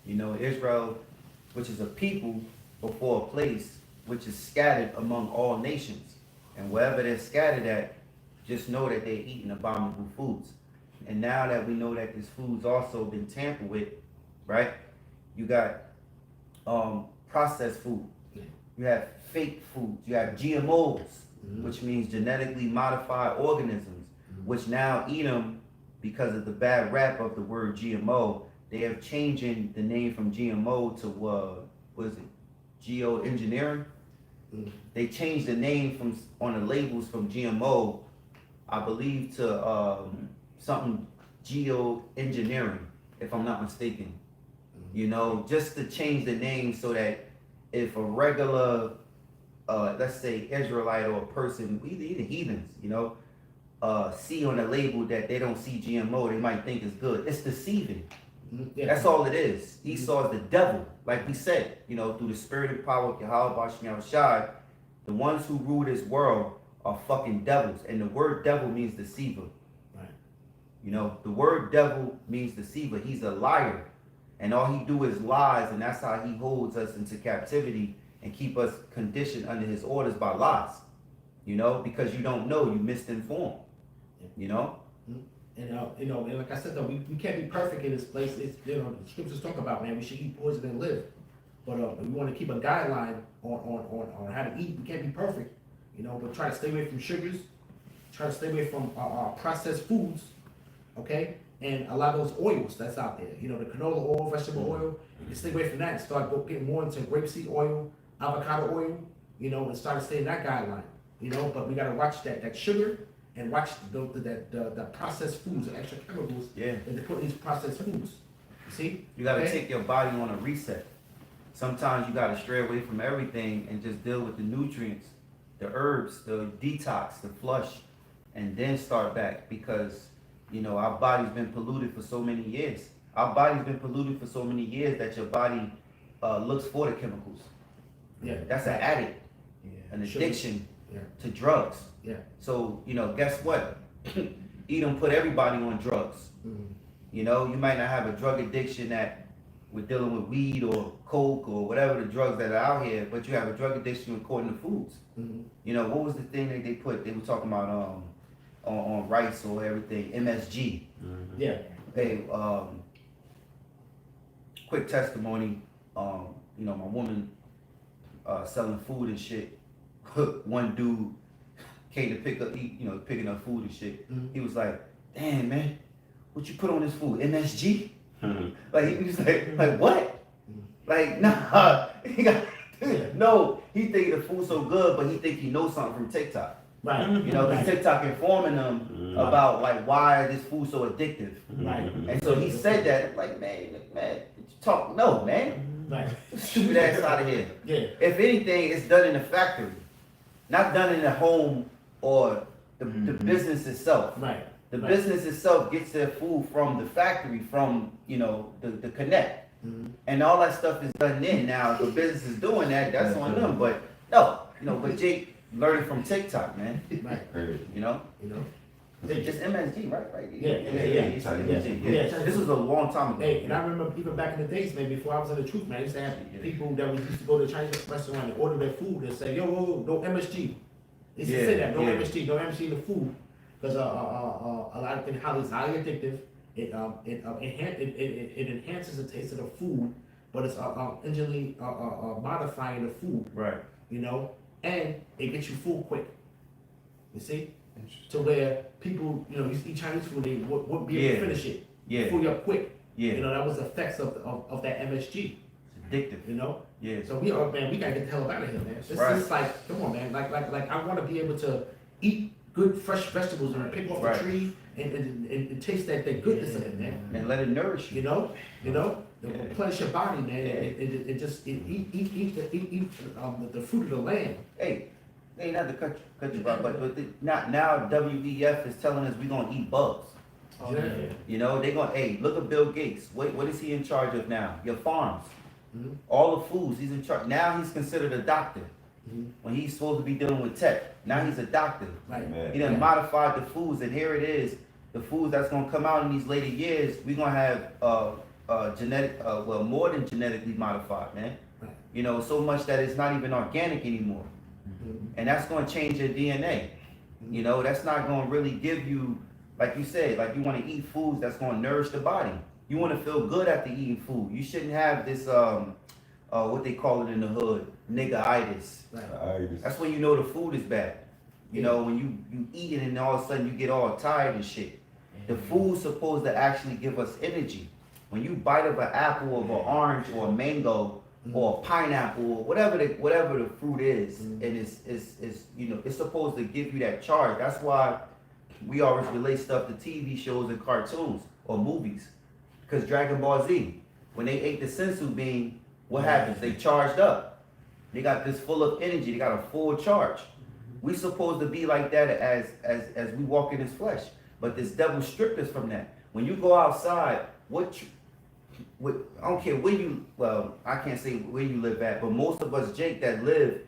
You know, Israel, which is a people before a place, which is scattered among all nations. And wherever they're scattered at, just know that they're eating abominable foods. And now that we know that this food's also been tampered with, right? You got processed food. You have fake foods. You have GMOs, which means genetically modified organisms, which now eat them because of the bad rap of the word GMO. They have changing the name from GMO to what is it? Geoengineering. They changed the name from on the labels from GMO, I believe, to something geoengineering, if I'm not mistaken. You know, just to change the name so that if a regular, let's say Israelite or a person, either heathens, you know, see on the label that they don't see GMO, they might think it's good. It's deceiving. Yeah. That's all it is. Esau is the devil, like we said, you know, through the spirit and power of Yahawah, Yahawashi, the ones who rule this world are fucking devils. And the word devil means deceiver. Right. You know, the word devil means deceiver. He's a liar. And all he do is lies, and that's how he holds us into captivity and keep us conditioned under his orders by lies. You know, because you don't know, you misinformed. You know? And you know, and like I said though, we can't be perfect in this place. It's, you know, the scriptures talk about, man, we should eat poison and live. But we want to keep a guideline on how to eat. We can't be perfect, you know, but try to stay away from sugars, try to stay away from processed foods, okay? And a lot of those oils that's out there, you know, the canola oil, vegetable oil, you can stay away from that and start getting more into grapeseed oil, avocado oil, you know, and start to stay in that guideline, you know. But we got to watch that sugar and watch the processed foods, the extra chemicals that they put in these processed foods. You see? You got to take your body on a reset. Sometimes you got to stray away from everything and just deal with the nutrients, the herbs, the detox, the flush, and then start back, because, you know, our body's been polluted for so many years. Our body's been polluted for so many years that your body looks for the chemicals. Yeah. That's an addict, an addiction to drugs. Yeah. So, you know, guess what? Edom put everybody on drugs. You know, you might not have a drug addiction that we're dealing with weed or coke or whatever the drugs that are out here, but you have a drug addiction according to foods. You know, what was the thing that they put? They were talking about on rice or everything, MSG. Yeah. Hey, quick testimony. You know, my woman selling food and shit. One dude came to picking up food and shit. He was like, "Damn, man, what you put on this food? MSG?" Like he was like what? Like, nah, he got No, he thinking the food so good, but he think he knows something from TikTok. Right. You know, because TikTok informing them about like why this food so addictive. Right. And so he said that, like, man, talk, no, man. Right. Stupid ass out of here. Yeah. If anything, it's done in the factory, not done in the home or the business itself. Right. The business itself gets their food from the factory, from, you know, the connect. And all that stuff is done then. Now, if the business is doing that, that's on them. But no, you know, but Jake learning from TikTok, man. Right. You know? You know. It's just MSG, right? Yeah. It's MSG, yeah. This was a long time ago. Hey, and I remember even back in the days, man, before I was in the truth, man, I used to have people that we used to go to a Chinese restaurant and order their food and say, yo, no MSG. They used to say that, no MSG, no MSG in the food. Because a lot of things, how it's highly addictive. It enhances the taste of the food, but it's instantly modifying the food. Right. You know, and it gets you full quick. You see, to where people, you know, you eat Chinese food, they wouldn't be able to finish it. Yeah. Full you up quick. Yeah. You know, that was the effects of that MSG. It's addictive. You know. Yeah. So we are, man, we gotta get the hell out of here, man. This Right. is like, come on, man. Like I want to be able to eat good fresh vegetables and pick off the tree and taste that goodness of it, man. And let it nourish you. You know, replenish your body, man. It just eat the fruit of the land. Hey, not to cut you off, but now WEF is telling us we're gonna eat bugs. Oh, yeah. You know, they gonna, hey, look at Bill Gates. What is he in charge of now? Your farms. Mhm. All the foods, he's in charge. Now he's considered a doctor. Mhm. When he's supposed to be dealing with tech. Now he's a doctor. Right. Man. He done modified the foods, and here it is. The foods that's gonna come out in these later years, we're gonna have genetic, well, more than genetically modified, man. Right. You know, so much that it's not even organic anymore. Mhm. And that's gonna change your DNA. You know, that's not gonna really give you, like you said, like you wanna eat foods that's gonna nourish the body. You wanna feel good after eating food. You shouldn't have this, what they call it in the hood, nigga-itis. Right. That's when you know the food is bad. You know, when you eat it and all of a sudden you get all tired and shit. The food's supposed to actually give us energy. When you bite of an apple or an orange or a mango or a pineapple or whatever the fruit is, and it's you know, it's supposed to give you that charge. That's why we always relate stuff to TV shows and cartoons or movies. Because Dragon Ball Z, when they ate the sensu bean, what happens? They charged up. They got this full of energy. They got a full charge. We supposed to be like that as we walk in this flesh. But this devil stripped us from that. When you go outside, I don't care where you, well, I can't say where you live at, but most of us, Jake, that live,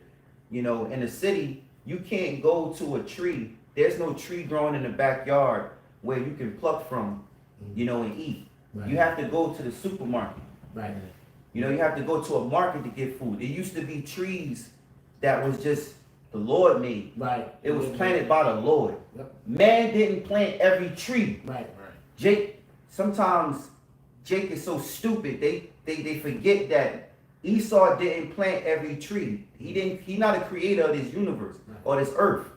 you know, in the city, you can't go to a tree. There's no tree growing in the backyard where you can pluck from, you know, and eat. Right. You have to go to the supermarket. Right. You know, you have to go to a market to get food. There used to be trees that was just the Lord made. Right. It was planted by the Lord. Yep. Man didn't plant every tree. Right. Jake, sometimes Jake is so stupid, they forget that Esau didn't plant every tree. He's not a creator of this universe or this earth.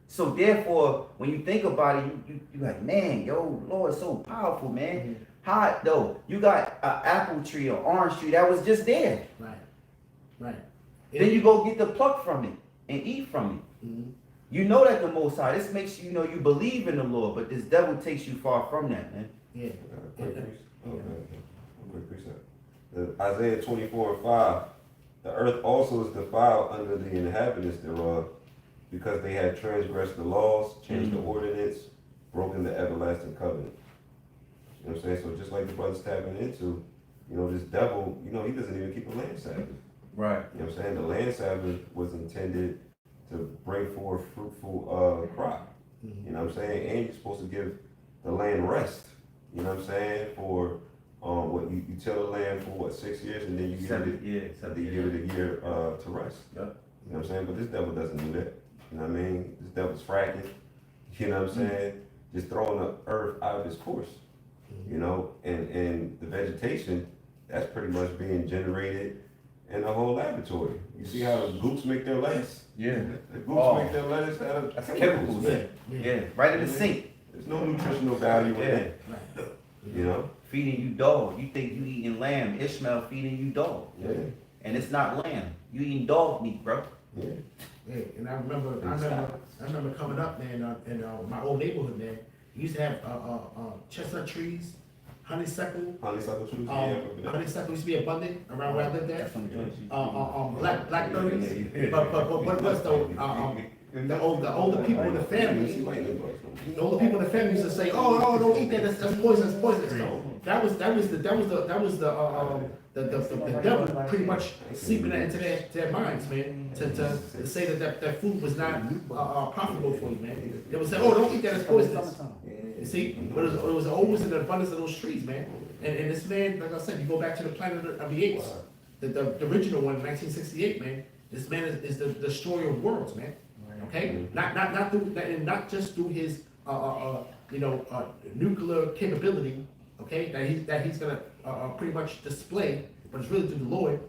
So therefore, when you think about it, you like, man, yo, Lord is so powerful, man. Mm-hmm. How though? You got an apple tree or orange tree that was just there. Right. Then you go get the pluck from it and eat from it. Mhm. You know that the Most High, this makes you know you believe in the Lord, but this devil takes you far from that, man. Yeah. Quick precept. Isaiah 24:5. The earth also is defiled under the inhabitants thereof, because they had transgressed the laws, changed the ordinance, broken the everlasting covenant. You know what I'm saying? So just like the brother's tapping into, you know, this devil, you know, he doesn't even keep a land Sabbath. Right. You know what I'm saying? The land Sabbath was intended to bring forth fruitful crop. You know what I'm saying? And you're supposed to give the land rest. You know what I'm saying? For what you till the land for what, 6 years, and then you give it a year to rest. Yep. You know what I'm saying? But this devil doesn't do that. You know what I mean? This devil's fracking. You know what I'm saying? Just throwing the earth out of its course. You know, and the vegetation that's pretty much being generated in the whole laboratory. You see how the goops make their lettuce? Yeah. The goops make their lettuce out of That's chemicals. chemicals. Yeah. Right in the sink. There's no nutritional value in it. You know? Feeding you dog. You think you eating lamb. Ishmael feeding you dog. Yeah. and it's not lamb. You eating dog meat, bro. Yeah, and I remember coming up, man, in my old neighborhood, man. We used to have chestnut trees, honeysuckle. Honeysuckle trees, Honeysuckle used to be abundant around where I lived That's at. some joints. Blackberries. But what was though? The older people in the family, used to say, "Oh, don't eat that. That's poisonous, poisonous." So that was the devil pretty much sleeping that into their minds, man. To say that food was not profitable for you, man. They would say, "Oh, don't eat that. It's poisonous." You see, but it was always in the abundance of those trees, man. And this man, like I said, you go back to the Planet of the Apes, the original one, 1968, man. This man is the destroyer of worlds, man. Okay, not just through his nuclear capability, okay, that he's gonna pretty much display, but it's really through the Lord,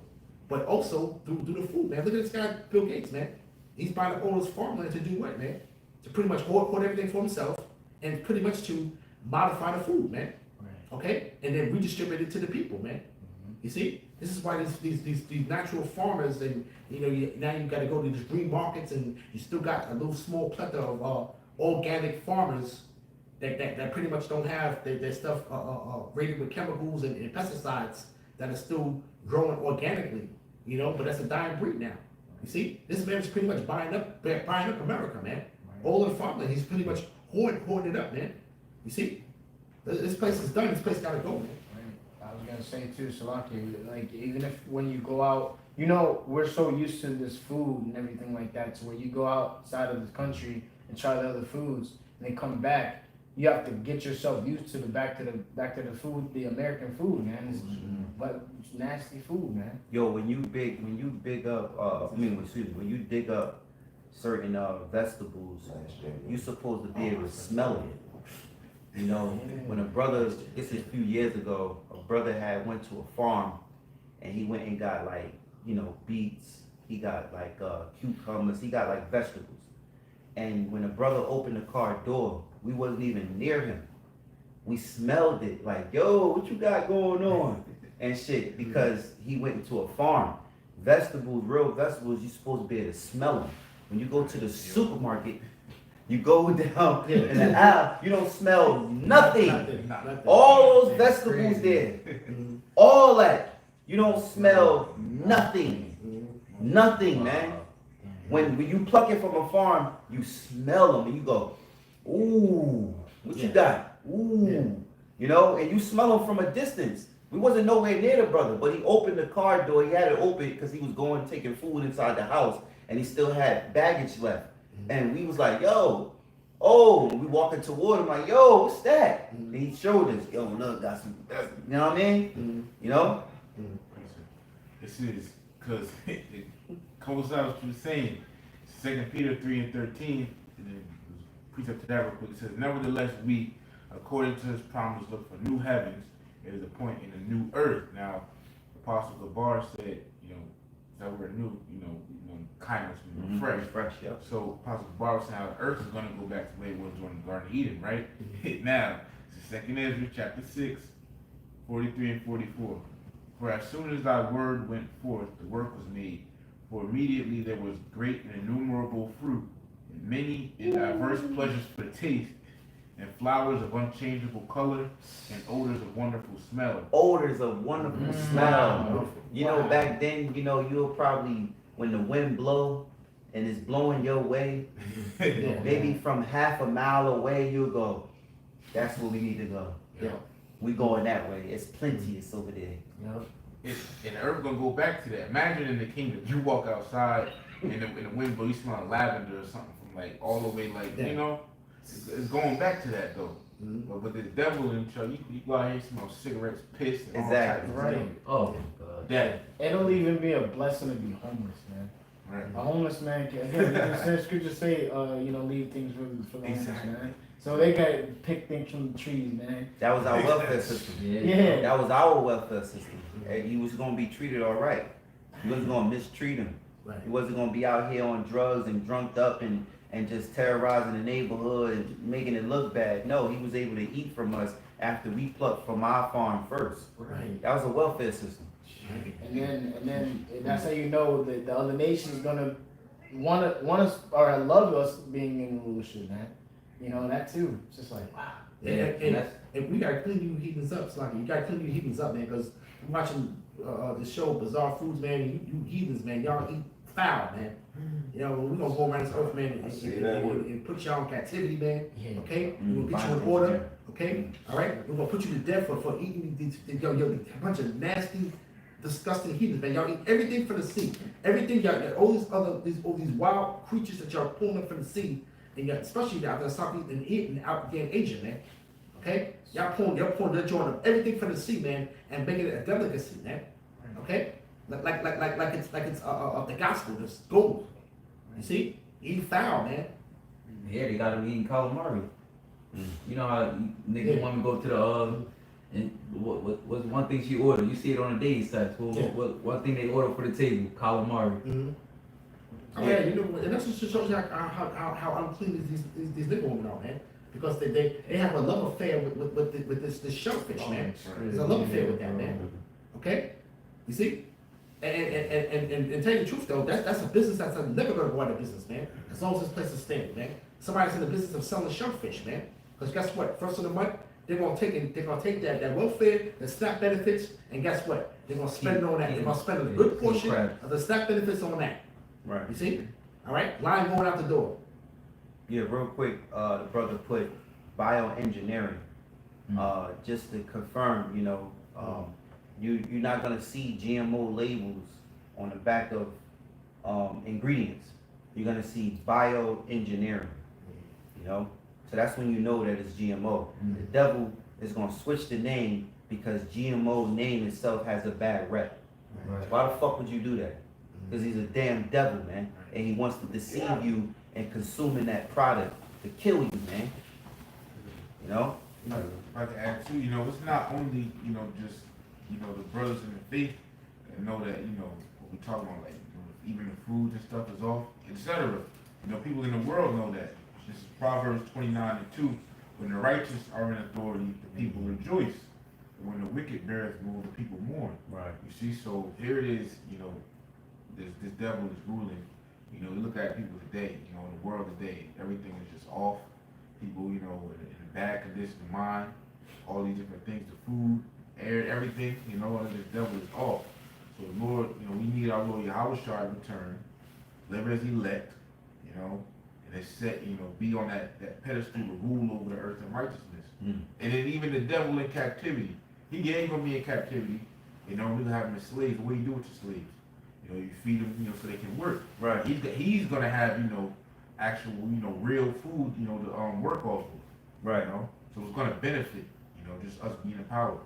but also through the food, man. Look at this guy, Bill Gates, man. He's buying up all this farmland to do what, man? To pretty much hoard everything for himself, and pretty much to modify the food, man. Okay, and then redistribute it to the people, man. You see, this is why these natural farmers, and now you got to go to these green markets, and you still got a little small plethora of organic farmers that pretty much don't have their stuff rated with chemicals and pesticides that are still growing organically. But that's a dying breed now. You see, this man is pretty much buying up America, man. All of the farmland, he's pretty much hoarding it up, man. You see, this place is done. This place got to go, man. I was gonna say too, Salaki, like even if when you go out, we're so used to this food and everything like that, so when you go outside of the country and try the other foods and they come back, you have to get yourself used to back to the food, the American food, man. It's nasty food, man. Yo, when you dig up certain vegetables, you supposed to be able to smell it. When a brother, this is a few years ago, a brother had went to a farm and he went and got beets, he got cucumbers, he got vegetables. And when a brother opened the car door, we wasn't even near him. We smelled it like, yo, what you got going on? And shit, because he went into a farm. Vegetables, real vegetables, you're supposed to be able to smell them. When you go to the supermarket, you go down in the aisle, you don't smell nothing. All those vegetables there, all that, you don't smell nothing. Nothing, man. When you pluck it from a farm, you smell them and you go, ooh, what you got? Ooh, and you smell them from a distance. We wasn't nowhere near the brother, but he opened the car door. He had it open because he was taking food inside the house, and he still had baggage left. And we was like, yo, we walking toward him like, yo, what's that? And he showed us, yo, look, got some, you know what I mean? This is because it coincides with what you're saying. 2 Peter 3:13, and then precept to that real quick. It says, nevertheless, we, according to his promise, look for new heavens. It is a point in a new earth. Now, Apostle Gabar said, that we're new, kindness, fresh. Yeah. So Apostle Gabar was saying how the earth is going to go back to the way it was during the Garden of Eden, right? Now, it's 2 Ezra chapter 6, 43 and 44. For as soon as thy word went forth, the work was made. For immediately there was great and innumerable fruit, and many and diverse pleasures for taste, and flowers of unchangeable color, and odors of wonderful smell. Odors of wonderful smell. Back then, you'll probably, when the wind blow and it's blowing your way, maybe from half a mile away, you'll go, that's where we need to go. Yeah. We going that way. It's plenteous over there. And the earth gonna go back to that. Imagine in the kingdom, you walk outside and the wind blow, you smell lavender or something from all the way, it's going back to that though. But with the devil in charge, you go out here and smell cigarettes, piss, and Exactly. all types of stuff. Oh my God. That It'll even be a blessing to be homeless, man. right. A homeless man can, again, scripture say, leave things for the homeless, man. So they got to pick things from the trees, man. That was our welfare system. Yeah. That was our welfare system. And he was going to be treated all right. He wasn't going to mistreat him. Right. He wasn't going to be out here on drugs and drunked up and just terrorizing the neighborhood and making it look bad. No, he was able to eat from us after we plucked from our farm first. Right. That was a welfare system. And then that's how you know that the other nation's gonna want us or love us being in rulership, man. You know that too. It's just like wow. And we gotta clean you heathens up, Sluggy. You gotta clean you heathens up, man, because I'm watching the show Bizarre Foods, man. You heathens, man. Y'all eat foul, man. You know, we're gonna go around this earth, man, and put y'all in captivity, man. Okay? We're gonna get you in order, okay? All right? We're gonna put you to death for eating these a bunch of nasty, disgusting heathens, man. Y'all eat everything from the sea. Everything, y'all, all these wild creatures that y'all pulling up from the sea, and especially out there, stop eating out there in Asia, man. Okay? Y'all pulling the joint of everything from the sea, man, and making it a delicacy, man. Okay? Like it's the gospel, this gold. You see? Eat foul, man. Yeah, they got them eating calamari. You know how niggas want to go to the and what's one thing she ordered? You see it on the daily sites. What one thing they order for the table? Calamari. Mm-hmm. Oh yeah, you know, and that's just shows you how unclean these nigga women are, man. Because they have a love affair with this shellfish, man. There's a love affair with that, man. Okay? You see? And tell you the truth though, that's a business that's never gonna go out of business, man. As long as this place is stable, man. Somebody's in the business of selling shellfish, man. Because guess what? First of the month, they're gonna take that welfare, the SNAP benefits, and guess what? They're gonna spend it on that. They're gonna spend a good portion of the SNAP benefits on that. Right. You see? All right? Line going out the door. Yeah, real quick, the brother put bioengineering. Just to confirm, you know, you're not gonna see GMO labels on the back of ingredients. You're gonna see bioengineering. You know, so that's when you know that it's GMO. The devil is gonna switch the name because GMO name itself has a bad rep. Right. Why the fuck would you do that? Because he's a damn devil, man, and he wants to deceive you and consuming that product to kill you, man. You know? I'd like to add too, you know, it's not only, you know, just, you know, the brothers in the faith that know that, you know, what we talk about, like, you know, even the food and stuff is off, etc. You know, people in the world know that. This is Proverbs 29:2. When the righteous are in authority, the people rejoice. And when the wicked beareth rule, the people mourn. Right. You see, so here it is, you know, this devil is ruling. You know, you look at people today, you know, in the world today, everything is just off. People, you know, in a bad condition of mind, all these different things, the food, air, everything, you know, and this devil is off. So the Lord, you know, we need our Lord Yahawashi to return, live as elect, you know, and it's set, you know, be on that pedestal to rule over the earth in righteousness. And then even the devil in captivity, he ain't gonna be in captivity, you know, we're gonna have him as slaves. What do you do with your slaves? You know, you feed them, you know, so they can work. Right. He's gonna have, you know, actual, you know, real food, you know, to work off of. Right. You know, so it's gonna benefit, you know, just us being empowered.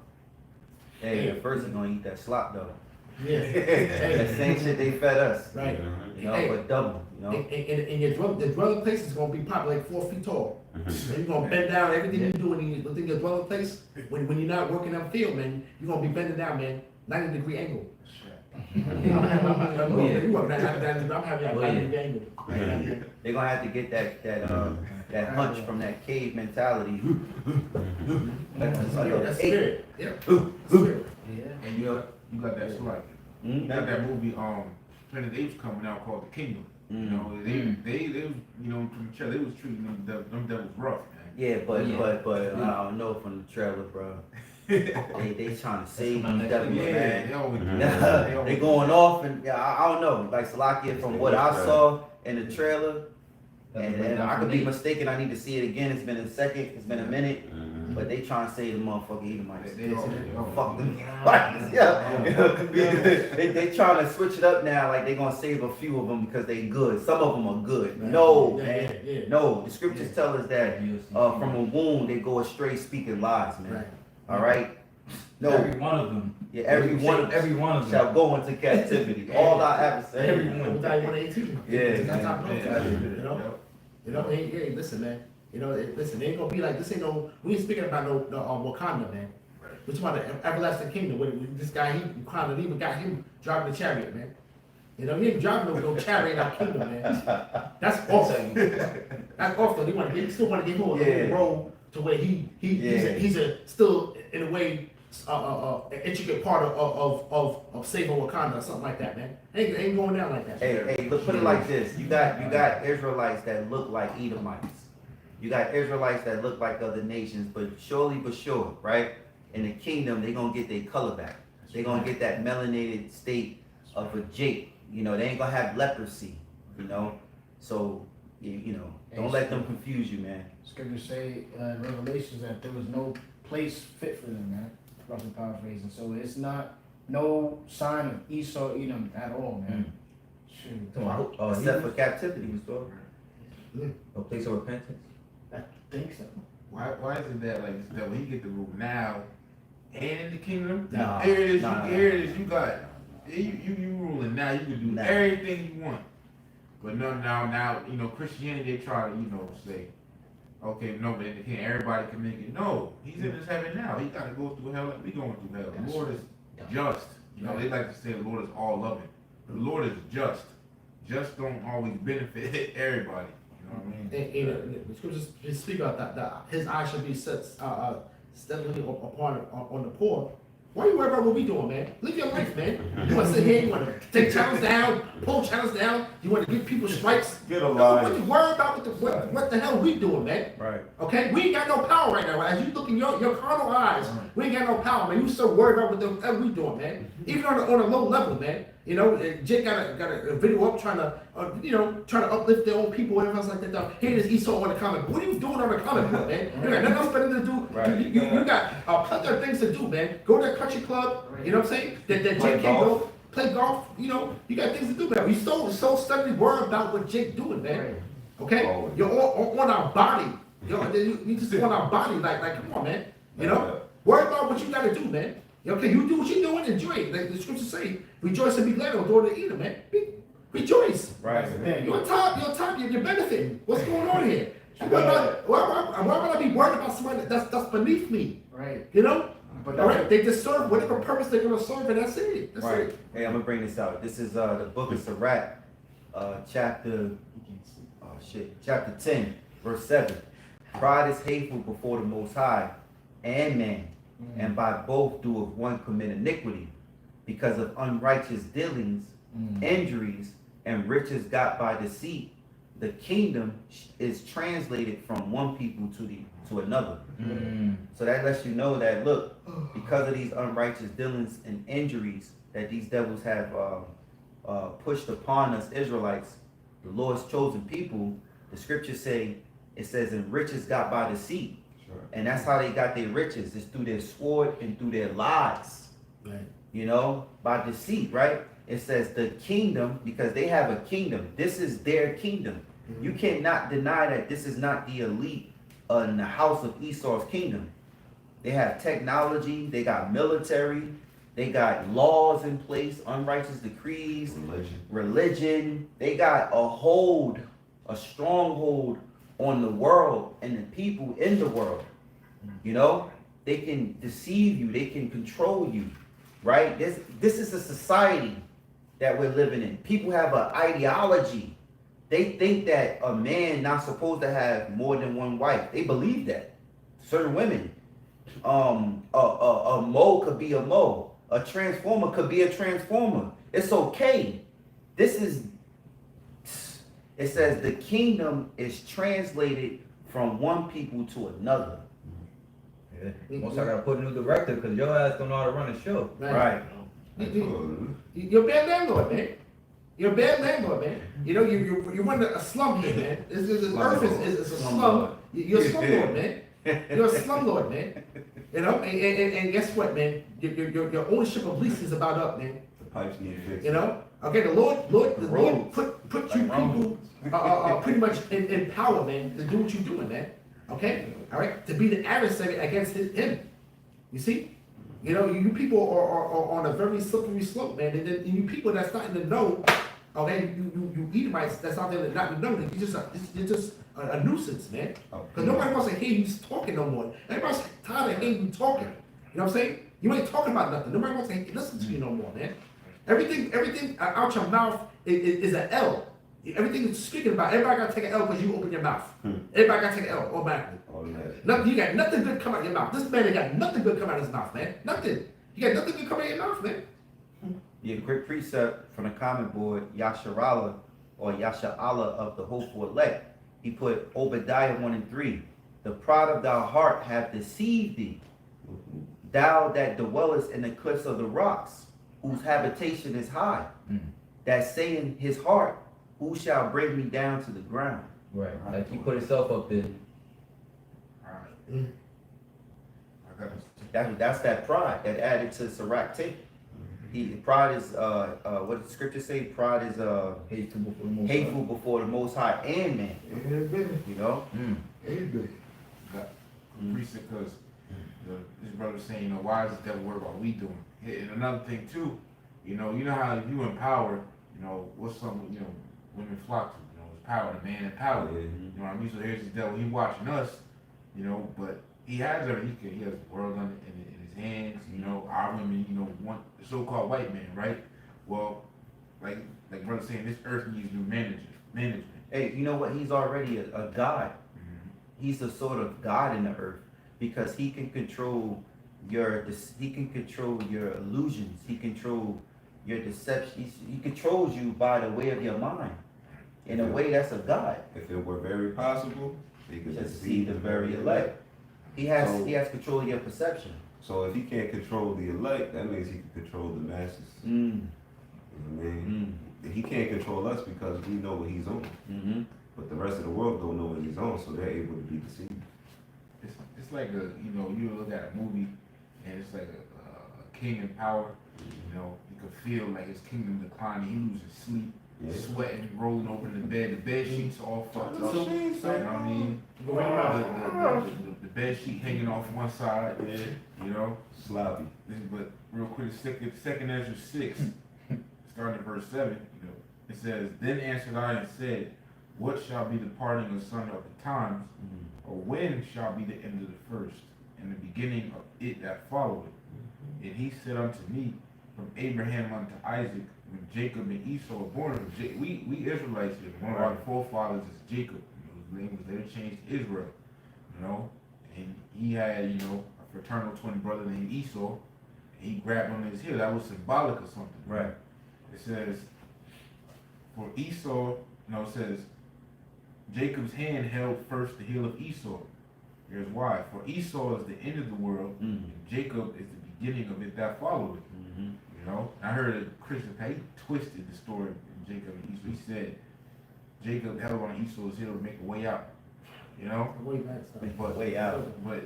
Hey, at first he's gonna eat that slop though. Yeah. That same shit they fed us. Right. You know, but double. You know. And the dwelling place is gonna be probably like 4 feet tall. And you're gonna bend down everything you do within your dwelling place. When you're not working that field, man, you're gonna be bending down, man, 90-degree angle. I'm having a 90-degree angle. They're gonna have to get that hunch from that cave mentality. That's spirit. Yeah. Spirit. And you got that slide. You got that movie, Planet of the Apes coming out called The Kingdom. You know, they you know, from the trailer, they was treating them devils rough, man. Yeah, but I don't know from the trailer, bro. they trying to save these devils, man. They always They going off and I don't know. Like Salakia, from what I saw in the trailer, and I could be mistaken. I need to see it again. It's been a second. It's been a minute. But they trying to save the motherfucker Edomites. Fuck them. They trying to switch it up now. Like they gonna save a few of them because they good. Some of them are good. No, man. No. The scriptures tell us that from a womb they go astray speaking lies, man. All right. No. Every one of them. Yeah, every one of them shall go into captivity. All our adversaries. Everyone. 118. Yeah. You know, hey, listen, man. You know, listen, it ain't gonna be like this. Ain't no. We ain't speaking about no Wakanda, man. We're talking about the everlasting kingdom. With this guy, he kind of even got him driving the chariot, man. You know, he ain't driving no chariot in our kingdom, man. That's awesome. That's awesome. He still want to give him a little role to where he's still in a way intricate part of saving Wakanda or something like that, man. Ain't going down like that. Hey, look, put it like this. You got Israelites that look like Edomites. You got Israelites that look like other nations, but surely but sure, right? In the kingdom, they gonna get their color back. They gonna get that melanated state of a jade. You know, they ain't gonna have leprosy, you know? So, you know, don't let them confuse you, man. Scriptures say in Revelations that there was no place fit for them, man. Roughly paraphrasing. So it's not no sign of Esau, Edom at all, man. Shoot. Except for captivity. No place of repentance. I think so. Why is it that like that when he get the rule now and in the kingdom? Nah, Here it is, nah. here it is, you got you ruling now, you can do Nah. everything you want. But no, now, you know, Christianity, they try to, you know, say, okay, no, but in the kingdom, everybody can make it. No, he's in his heaven now. He got to go through hell like we going through hell. The Lord is just. You know, they like to say the Lord is all loving. The Lord is just. Just don't always benefit everybody. You know what I mean? And the scriptures speak about that his eyes should be set steadily on the poor. Why are you worried about what we doing, man? Live your life, man. You want to sit here, you want to take channels down, pull channels down, you want to give people strikes. Get a No, life. what you worry about what the hell we doing, man? Right. Okay? We ain't got no power right now. As you look in your carnal eyes, we ain't got no power, man. You so worried about what the hell we doing, man. Even on a low level, man. You know, Jake got a video up trying to, trying to uplift their own people, whatever else like that. Here is Esau on the comic. What are you doing on the comic book, man? You got nothing else better to do. Right. You got plenty of things to do, man. Go to a country club. You know what I'm saying? That Jake Play can't golf. go. Play golf. You know, you got things to do, man. We so steadily worried about what Jake doing, man. Okay? Always. You're on our body. You just on our body, like come on, man. You know, worry about what you got to do, man. Okay, you do what you're doing, enjoy it. Like the scriptures say, rejoice and be glad on door to eat, man. Rejoice. Right. You're on top, you're benefiting. What's going on here? Why would I be worried about somebody that's beneath me? Right. You know? But All right, they just serve whatever purpose they're gonna serve, and that's it. That's Right. it. Hey, I'm gonna bring this out. This is the book of Sirach, chapter 10, verse 7. Pride is hateful before the Most High and man, and by both doeth one commit iniquity, because of unrighteous dealings, injuries, and riches got by deceit. The kingdom is translated from one people to another. So that lets you know that, look, because of these unrighteous dealings and injuries that these devils have pushed upon us Israelites, the Lord's chosen people, the scriptures say, it says, and riches got by deceit. Sure. And that's how they got their riches. It's through their sword and through their lies. Right. You know, by deceit, right? It says the kingdom, because they have a kingdom. This is their kingdom. You cannot deny that this is not the elite in the house of Esau's kingdom. They have technology, they got military, they got laws in place, unrighteous decrees, religion. They got a stronghold on the world and the people in the world. You know, they can deceive you, they can control you, right? This is a society that we're living in. People have an ideology. They think that a man not supposed to have more than one wife. They believe that. Certain women. A mole could be a mole. A transformer could be a transformer. It's okay. It says the kingdom is translated from one people to another. Yeah. Most I gotta put a new director because your ass don't know how to run a show. Right. You're a bad landlord, man. You're a bad landlord, man. You know, you run a slum here, man. This earth is a slum. You're a slumlord, man. You're a slumlord, man. You know, and guess what, man? Your ownership of lease is about up, man. The pipes need fixed. You know? Okay, the Lord put you people pretty much in power, man, to do what you're doing, man. Okay? All right? To be the adversary against him. You see? You know, you people are on a very slippery slope, man. And you people that's not in the know, okay, you Edomites that's out there that not in the know, you're just a nuisance, man. Because nobody wants to hear you talking no more. Everybody's tired of hearing you talking. You know what I'm saying? You ain't talking about nothing. Nobody wants to listen to you no more, man. Everything out your mouth is an L. Everything you're speaking about, everybody gotta take an L because you open your mouth. Hmm. Everybody gotta take an L automatically. Automatic. Nothing, you got nothing good come out of your mouth. This man ain't got nothing good come out of his mouth, man. Nothing. You got nothing good come out of your mouth, man. Yeah, great precept from the comment board, Yasharala or Yasha'Allah of the hopeful elect. He put Obadiah 1 and 3. The pride of thy heart hath deceived thee. Thou that dwellest in the cliffs of the rocks, whose habitation is high. That say in his heart, who shall bring me down to the ground? Right. Like he put himself up there. Alright. I got That's that pride that added to Sirach 10. Pride is what does the scripture say? Pride is Hateful before the most hateful before the Most High and man. You know. got precept because this brother was saying, you know, why is the devil worried about what we doing? And another thing too, you know how you in power, you know, what's some, you know, women flock to, you know, it's power, the man in power. Yeah. You know what I mean? So here's the devil, he watching us, you know, but he has everything. He has the world in his hands, you know, our women, you know, want the so-called white man, right? Well, like brother saying, this earth needs new management. Hey, you know what? He's already a god. He's a sort of god in the earth because he can control he can control your illusions. He control your deception. He controls you by the way of your mind. In a way, that's a god. If it were very possible, he could Just see the very elect. He has control of your perception. So if he can't control the elect, that means he can control the masses. Mm. You know what I mean? He can't control us because we know what he's on. Mm-hmm. But the rest of the world don't know what he's on, so they're able to be deceived. It's like you look at a movie and it's like a king in power. You know, you can feel like his kingdom declining. He loses sleep, sweating, rolling over in the bed. The bed sheets all fucked up. You know what I mean? The bed sheet hanging off one side. You know, Sloppy. but real quick, second Ezra 6, starting at verse 7. You know, it says, "Then answered I and said, what shall be the parting asunder of the times, or when shall be the end of the first, and the beginning of it that followeth? And he said unto me, from Abraham unto Isaac, when Jacob and Esau were born. We Israelites, one of our forefathers is Jacob. You know, his name was later changed to Israel. You know, and he had, you know, a fraternal twin brother named Esau. And he grabbed on his heel. That was symbolic or something. Right. It says, for Esau, it says, Jacob's hand held first the heel of Esau. Here's why. For Esau is the end of the world, and Jacob is the beginning of it that followeth. You know, I heard a Christian, he twisted the story in Jacob and Esau. He said Jacob held on Esau's heel to make a way out. You know, But way out. but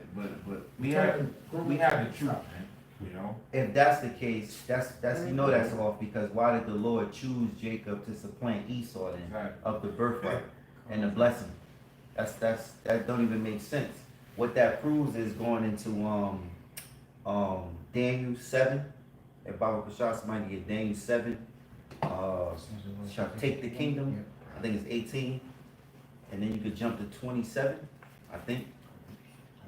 we have the truth, man. You know, If that's the case, that's that's off because why did the Lord choose Jacob to supplant Esau then Exactly. of the birthright and the blessing? That don't even make sense. What that proves is going into Daniel 7. If BaHaSham somebody get Daniel 7, shall take the kingdom. I think it's 18, and then you could jump to 27. I think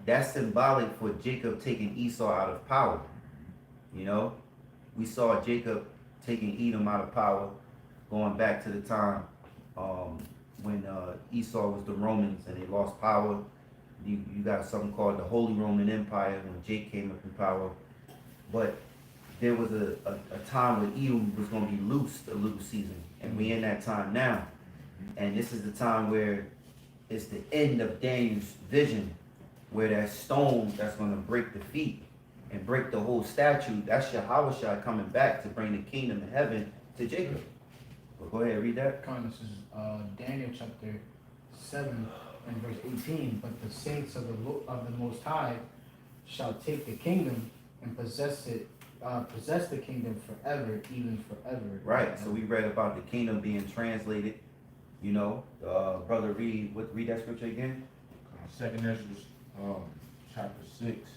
that's symbolic for Jacob taking Esau out of power. You know, we saw Jacob taking Edom out of power, going back to the time when Esau was the Romans and they lost power. You got something called the Holy Roman Empire when Jake came up in power. But there was a time when Edom was going to be loosed a little season, and we're in that time now. And this is the time where it's the end of Daniel's vision, where that stone that's going to break the feet and break the whole statue, that's Yahawashi coming back to bring the kingdom of heaven to Jacob. Well, go ahead, read that. This is Daniel chapter 7 and verse 18. But the saints of the Most High shall take the kingdom and possess the kingdom forever, even forever. Right. So we read about the kingdom being translated. You know, brother, read that scripture again. Second Ezra chapter 6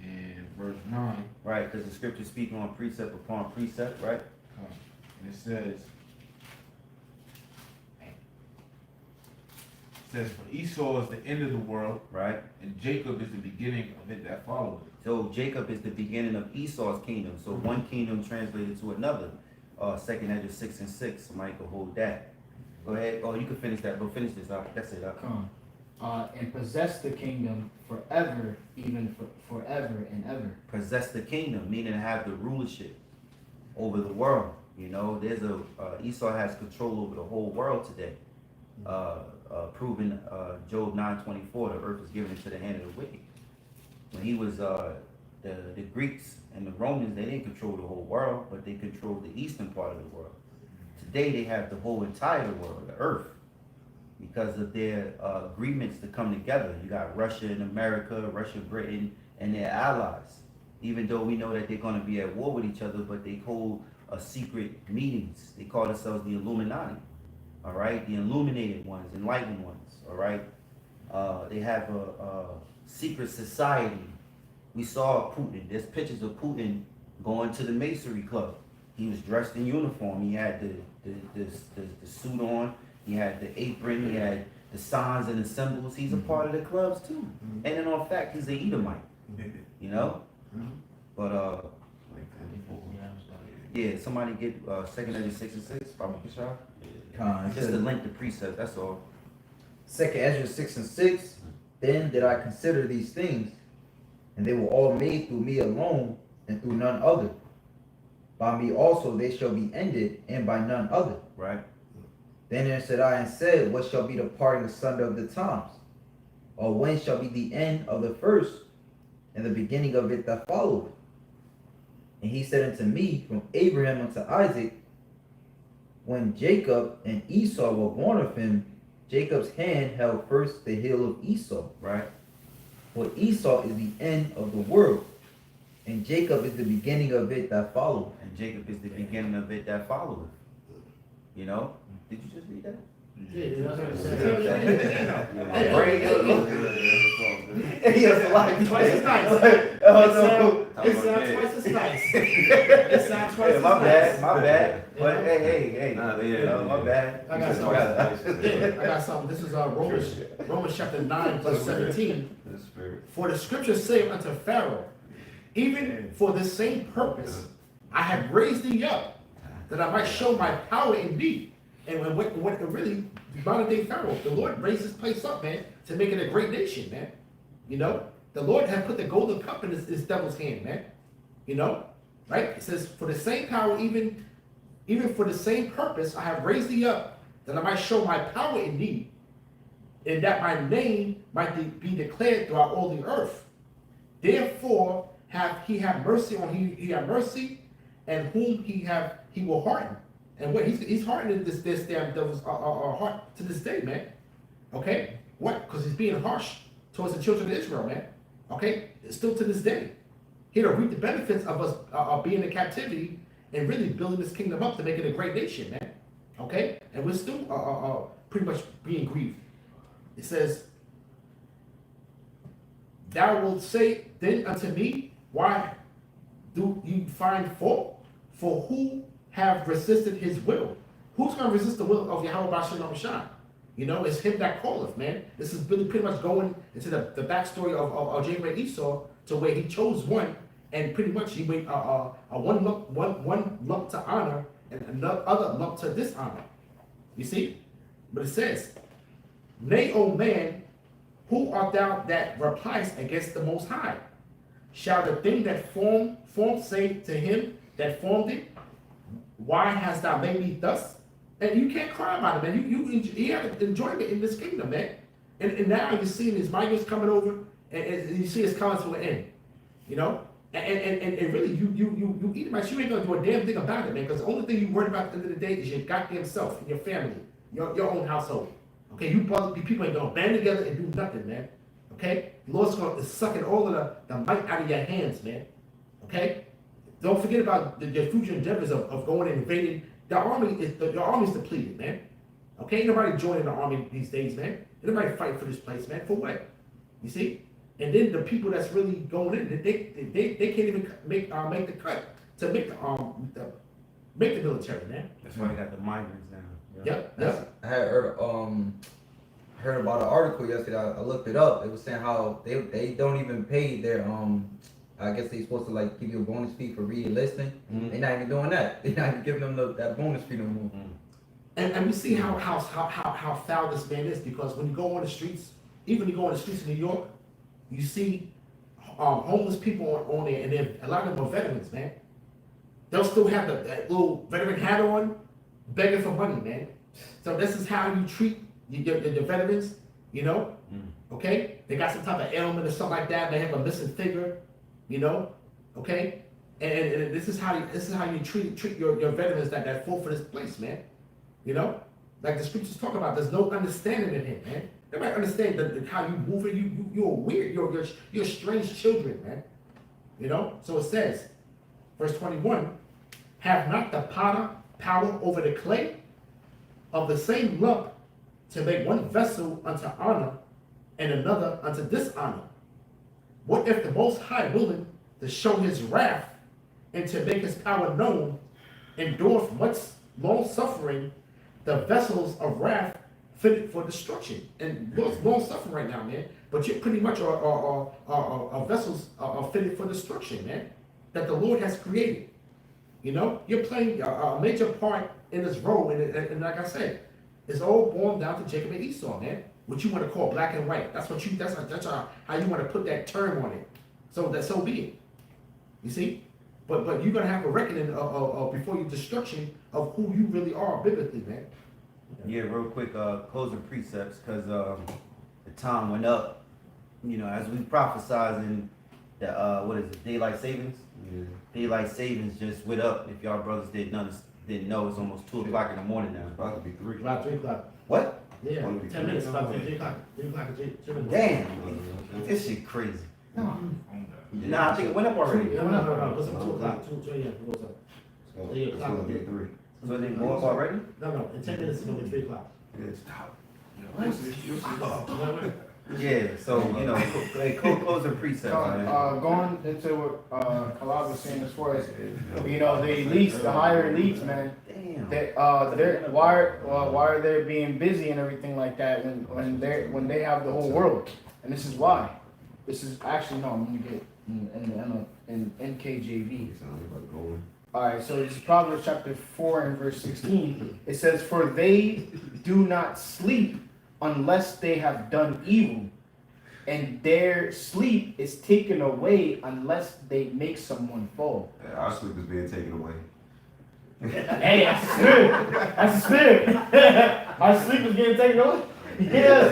and verse 9. Right, because the scripture speaking on precept upon precept, right? And it says, for Esau is the end of the world, Right. and Jacob is the beginning of it that followeth. So Jacob is the beginning of Esau's kingdom. So one kingdom translated to another. Second Ezra 6 and 6. Somebody could hold that. Go ahead. Oh, you can finish that, but finish this up. That's it. Come. And possess the kingdom forever, even forever and ever. Possess the kingdom, meaning to have the rulership over the world. You know, there's Esau has control over the whole world today. Proven Job 9:24, the earth is given into the hand of the wicked. When he was the Greeks and the Romans, they didn't control the whole world, but they controlled the eastern part of the world. Today they have the whole entire world, the earth, because of their agreements to come together. You got Russia and America, Russia, Britain, and their allies. Even though we know that they're going to be at war with each other, but they hold secret meetings. They call themselves the Illuminati. All right, the illuminated ones, enlightened ones. All right, they have a secret society. We saw Putin. There's pictures of Putin going to the Masonry Club. He was dressed in uniform. He had the suit on. He had the apron. He had the signs and the symbols. He's a part of the clubs too. And in all fact, he's an Edomite. You know. But yeah, somebody get 2 Ezra 6 and 6. Con, Just to link the precept. That's all. 2 Ezra 6 and 6. Then did I consider these things, and they were all made through me alone, and through none other. By me also they shall be ended, and by none other. Right. Then answered I and said, what shall be the parting asunder of the times? Or when shall be the end of the first, and the beginning of it that followeth? And he said unto me, from Abraham unto Isaac, when Jacob and Esau were born of him, Jacob's hand held first the heel of Esau. Right. For Esau is the end of the world, and Jacob is the beginning of it that followeth. And Jacob is the beginning of it that followeth. You know? Did you just read that? Yeah, that's what it says. My brain He has a lot of Twice as nice. Oh, It sounds twice as nice. It sounds twice Hey, as my nice. bad, my bad. But hey, Nah, yeah, you know, my bad. I got something. Yeah, I got something. This is Romans chapter 9 verse 17. The spirit. For the scriptures say unto Pharaoh, even for this same purpose, I have raised thee up, that I might show my power in thee. And when really, modern day Pharaoh, the Lord raised this place up, man, to make it a great nation, man. You know, the Lord had put the golden cup in this devil's hand, man. You know, right? It says, for the same power, even for the same purpose, I have raised thee up, that I might show my power in thee, and that my name might be declared throughout all the earth. Therefore, he have mercy on he have mercy, and whom he will harden. And what he's hardening this damn devil's heart to this day, man. Okay, what? Because he's being harsh towards the children of Israel, man. Okay, it's still to this day. He to reap the benefits of us being in captivity and really building this kingdom up to make it a great nation, man. Okay, and we're still pretty much being grieved. It says, thou wilt say then unto me, why do you find fault? For who have resisted his will? Who's going to resist the will of Yahawah BaHaSham? You know, it's him that calleth, man. This is really pretty much going into the backstory of Jacob and Esau, to where he chose one, and pretty much he made one lump to honor and another other lump to dishonor. You see? But it says, nay, O man, who art thou that repliest against the Most High? Shall the thing that formed say to him that formed it, why hast thou made me thus? And you can't cry about it, man. You have enjoyment in this kingdom, man. And now you're seeing his migrants coming over, and you see it's coming to an end. You know? And really, you Edomites, you ain't gonna do a damn thing about it, man, because the only thing you worry about at the end of the day is your goddamn self and your family, your own household. Okay, you people ain't gonna band together and do nothing, man. Okay? The Lord's gonna sucking all of the might out of your hands, man. Okay? Don't forget about the future endeavors of going and invading. Your army's depleted, man. Okay? Ain't nobody joining the army these days, man. Ain't nobody fighting for this place, man. For what? You see? And then the people that's really going in, they can't even make the cut to make the military, man. That's why you got the migrants now. Yep. I had heard about an article yesterday. I looked it up. It was saying how they don't even pay their I guess they're supposed to like give you a bonus fee for re-enlisting. Mm-hmm. They're not even doing that. They're not even giving them that bonus fee no more. And we see how foul this man is, because when you go on the streets, even when you go on the streets of New York, you see homeless people on there, and a lot of them are veterans, man. They'll still have that little veteran hat on, begging for money, man. So this is how you treat the veterans, you know? Okay? They got some type of ailment or something like that. They have a missing finger, you know? Okay? And this is how you treat your veterans that fought for this place, man. You know? Like the scriptures talk about, there's no understanding in him, man. They might understand how you move it. You're weird. You're strange children, man. You know? So it says, verse 21, have not the potter power over the clay of the same lump to make one vessel unto honor and another unto dishonor? What if the Most High willing to show his wrath and to make his power known, endureth much long suffering, the vessels of wrath fitted for destruction? And long suffering right now, man. But you pretty much are vessels are fitted for destruction, man. That the Lord has created. You know, you're playing a major part in this role, and like I said, it's all born down to Jacob and Esau, man. What you want to call black and white. That's how you want to put that term on it. So be it. You see? But you're gonna have a reckoning of before your destruction of who you really are biblically, man. Yeah, real quick, closing precepts, because the time went up. You know, as we prophesizing that what is it, daylight savings? Yeah. Daylight savings just went up. If y'all brothers didn't know, it's almost 2 o'clock in the morning now. It's about to be 3. About 3 o'clock. What? Yeah, Only 10 minutes, about 3 o'clock. 3 o'clock, 3 minutes. Damn, this shit crazy. No. Nah, I think it went up already. No, it goes up 2 o'clock. 2 a.m. It goes up. 3 It's o'clock. gonna be 3. So they go up already? No, in 10 minutes it's gonna be 3 o'clock. Yeah, stop. Yeah, so, you know, closing precepts, man. Going into what Kalab was saying as far as, you know, the elites, the higher elites, man, Damn. they're why are they being busy and everything like that when they have the whole world? And this is why. This is actually, no, I'm gonna get in NKJV. Alright, so this is Proverbs chapter 4 and verse 16. It says, for they do not sleep unless they have done evil, and their sleep is taken away unless they make someone fall. Yeah, our sleep is being taken away. Hey, that's the spirit. That's the spirit. Our sleep is getting taken away. Yeah,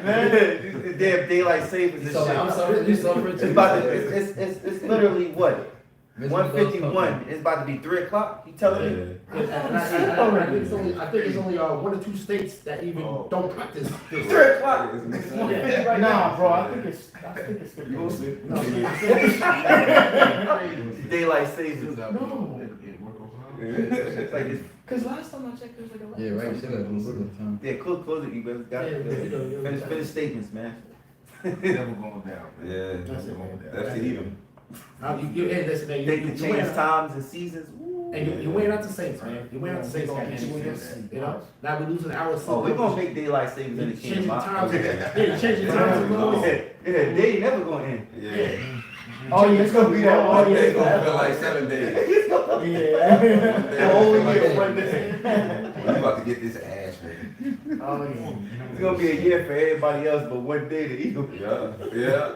man. Damn daylight savings and shit. I'm sorry, you suffered It's too. about to, it's literally what? 1:51. It's about to be 3 o'clock. You telling me? And I think it's only 1 or 2 states that even don't practice this. 3 o'clock. Nah, bro, I think it's You gonna sleep? Daylight savings. No. It's like it's, Because last time I checked, it was like 11. Yeah, right. Still got good time. yeah, close it. You guys got it. Finish statements, man. Never going down. Yeah, That's it, man. that's the even. Hey, listen, man, They can you change went times and seasons. Ooh. and you went out to Saints, man. You went out to Saints that game. You know, now we're losing hours. Oh, we're gonna make daylight savings in the changing kingdom. times. Yeah, changing times. Yeah, they never gonna end. Yeah. Oh, yeah, it's gonna be that. Oh, yeah, It's gonna feel like 7 days. Yeah. The whole year, one day. We about to get this ass, man. Oh, yeah. It's gonna be a year for everybody else, but one day the Eagles. Yeah.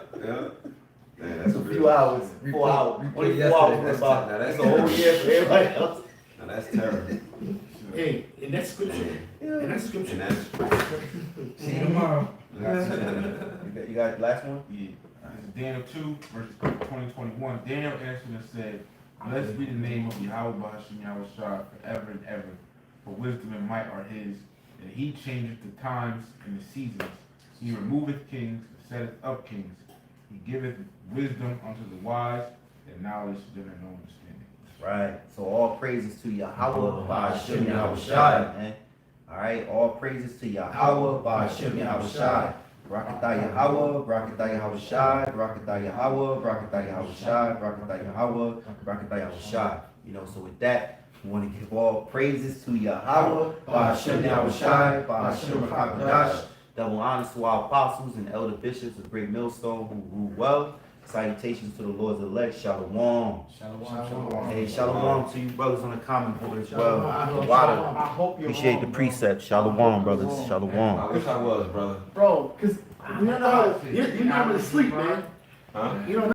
Man, that's It's a few hours, 4 hours, Replay 24 yesterday. hours. That's About. now That's that's a whole year for everybody else. Now that's terrible. Hey, in that scripture, in that scripture, And that's See you tomorrow. You got the last one? Yeah. This is Daniel 2, verses 20-21. Daniel answered and said, blessed be the name of Yahawah, BaHaSham, Yahawashi, forever and ever. For wisdom and might are his, and he changeth the times and the seasons. He removeth kings, and setteth up kings. He giveth wisdom unto the wise, and knowledge to them that know understanding. Right. So all praises to Yahawah, BaHaSham, Yahawashi, man. All right. All praises to Yahawah, BaHaSham, Yahawashi. Rakatah Yahawah, Rakatah Yahawashi, Rakatah Yahawah, Rakatah Yahawashi, Rakatah Yahawah, Rakatah Yahawashi. You know, so with that, we want to give all praises to Yahawah, BaHaSham, Yahawashi, BaHaSham, Qadash. Double honors to our apostles and elder bishops of GreatMillStone who rule well. Salutations to the Lord's elect. Shalom. Shalom. Hey, shalom to you brothers on the comment board as well. Shalom. The water. I hope you're Appreciate wrong, the bro. precepts. I Shalom, hope brothers. you're wrong. Shalom. I wish I was, brother. Bro, cause you know, you normally sleep, man. Huh? You don't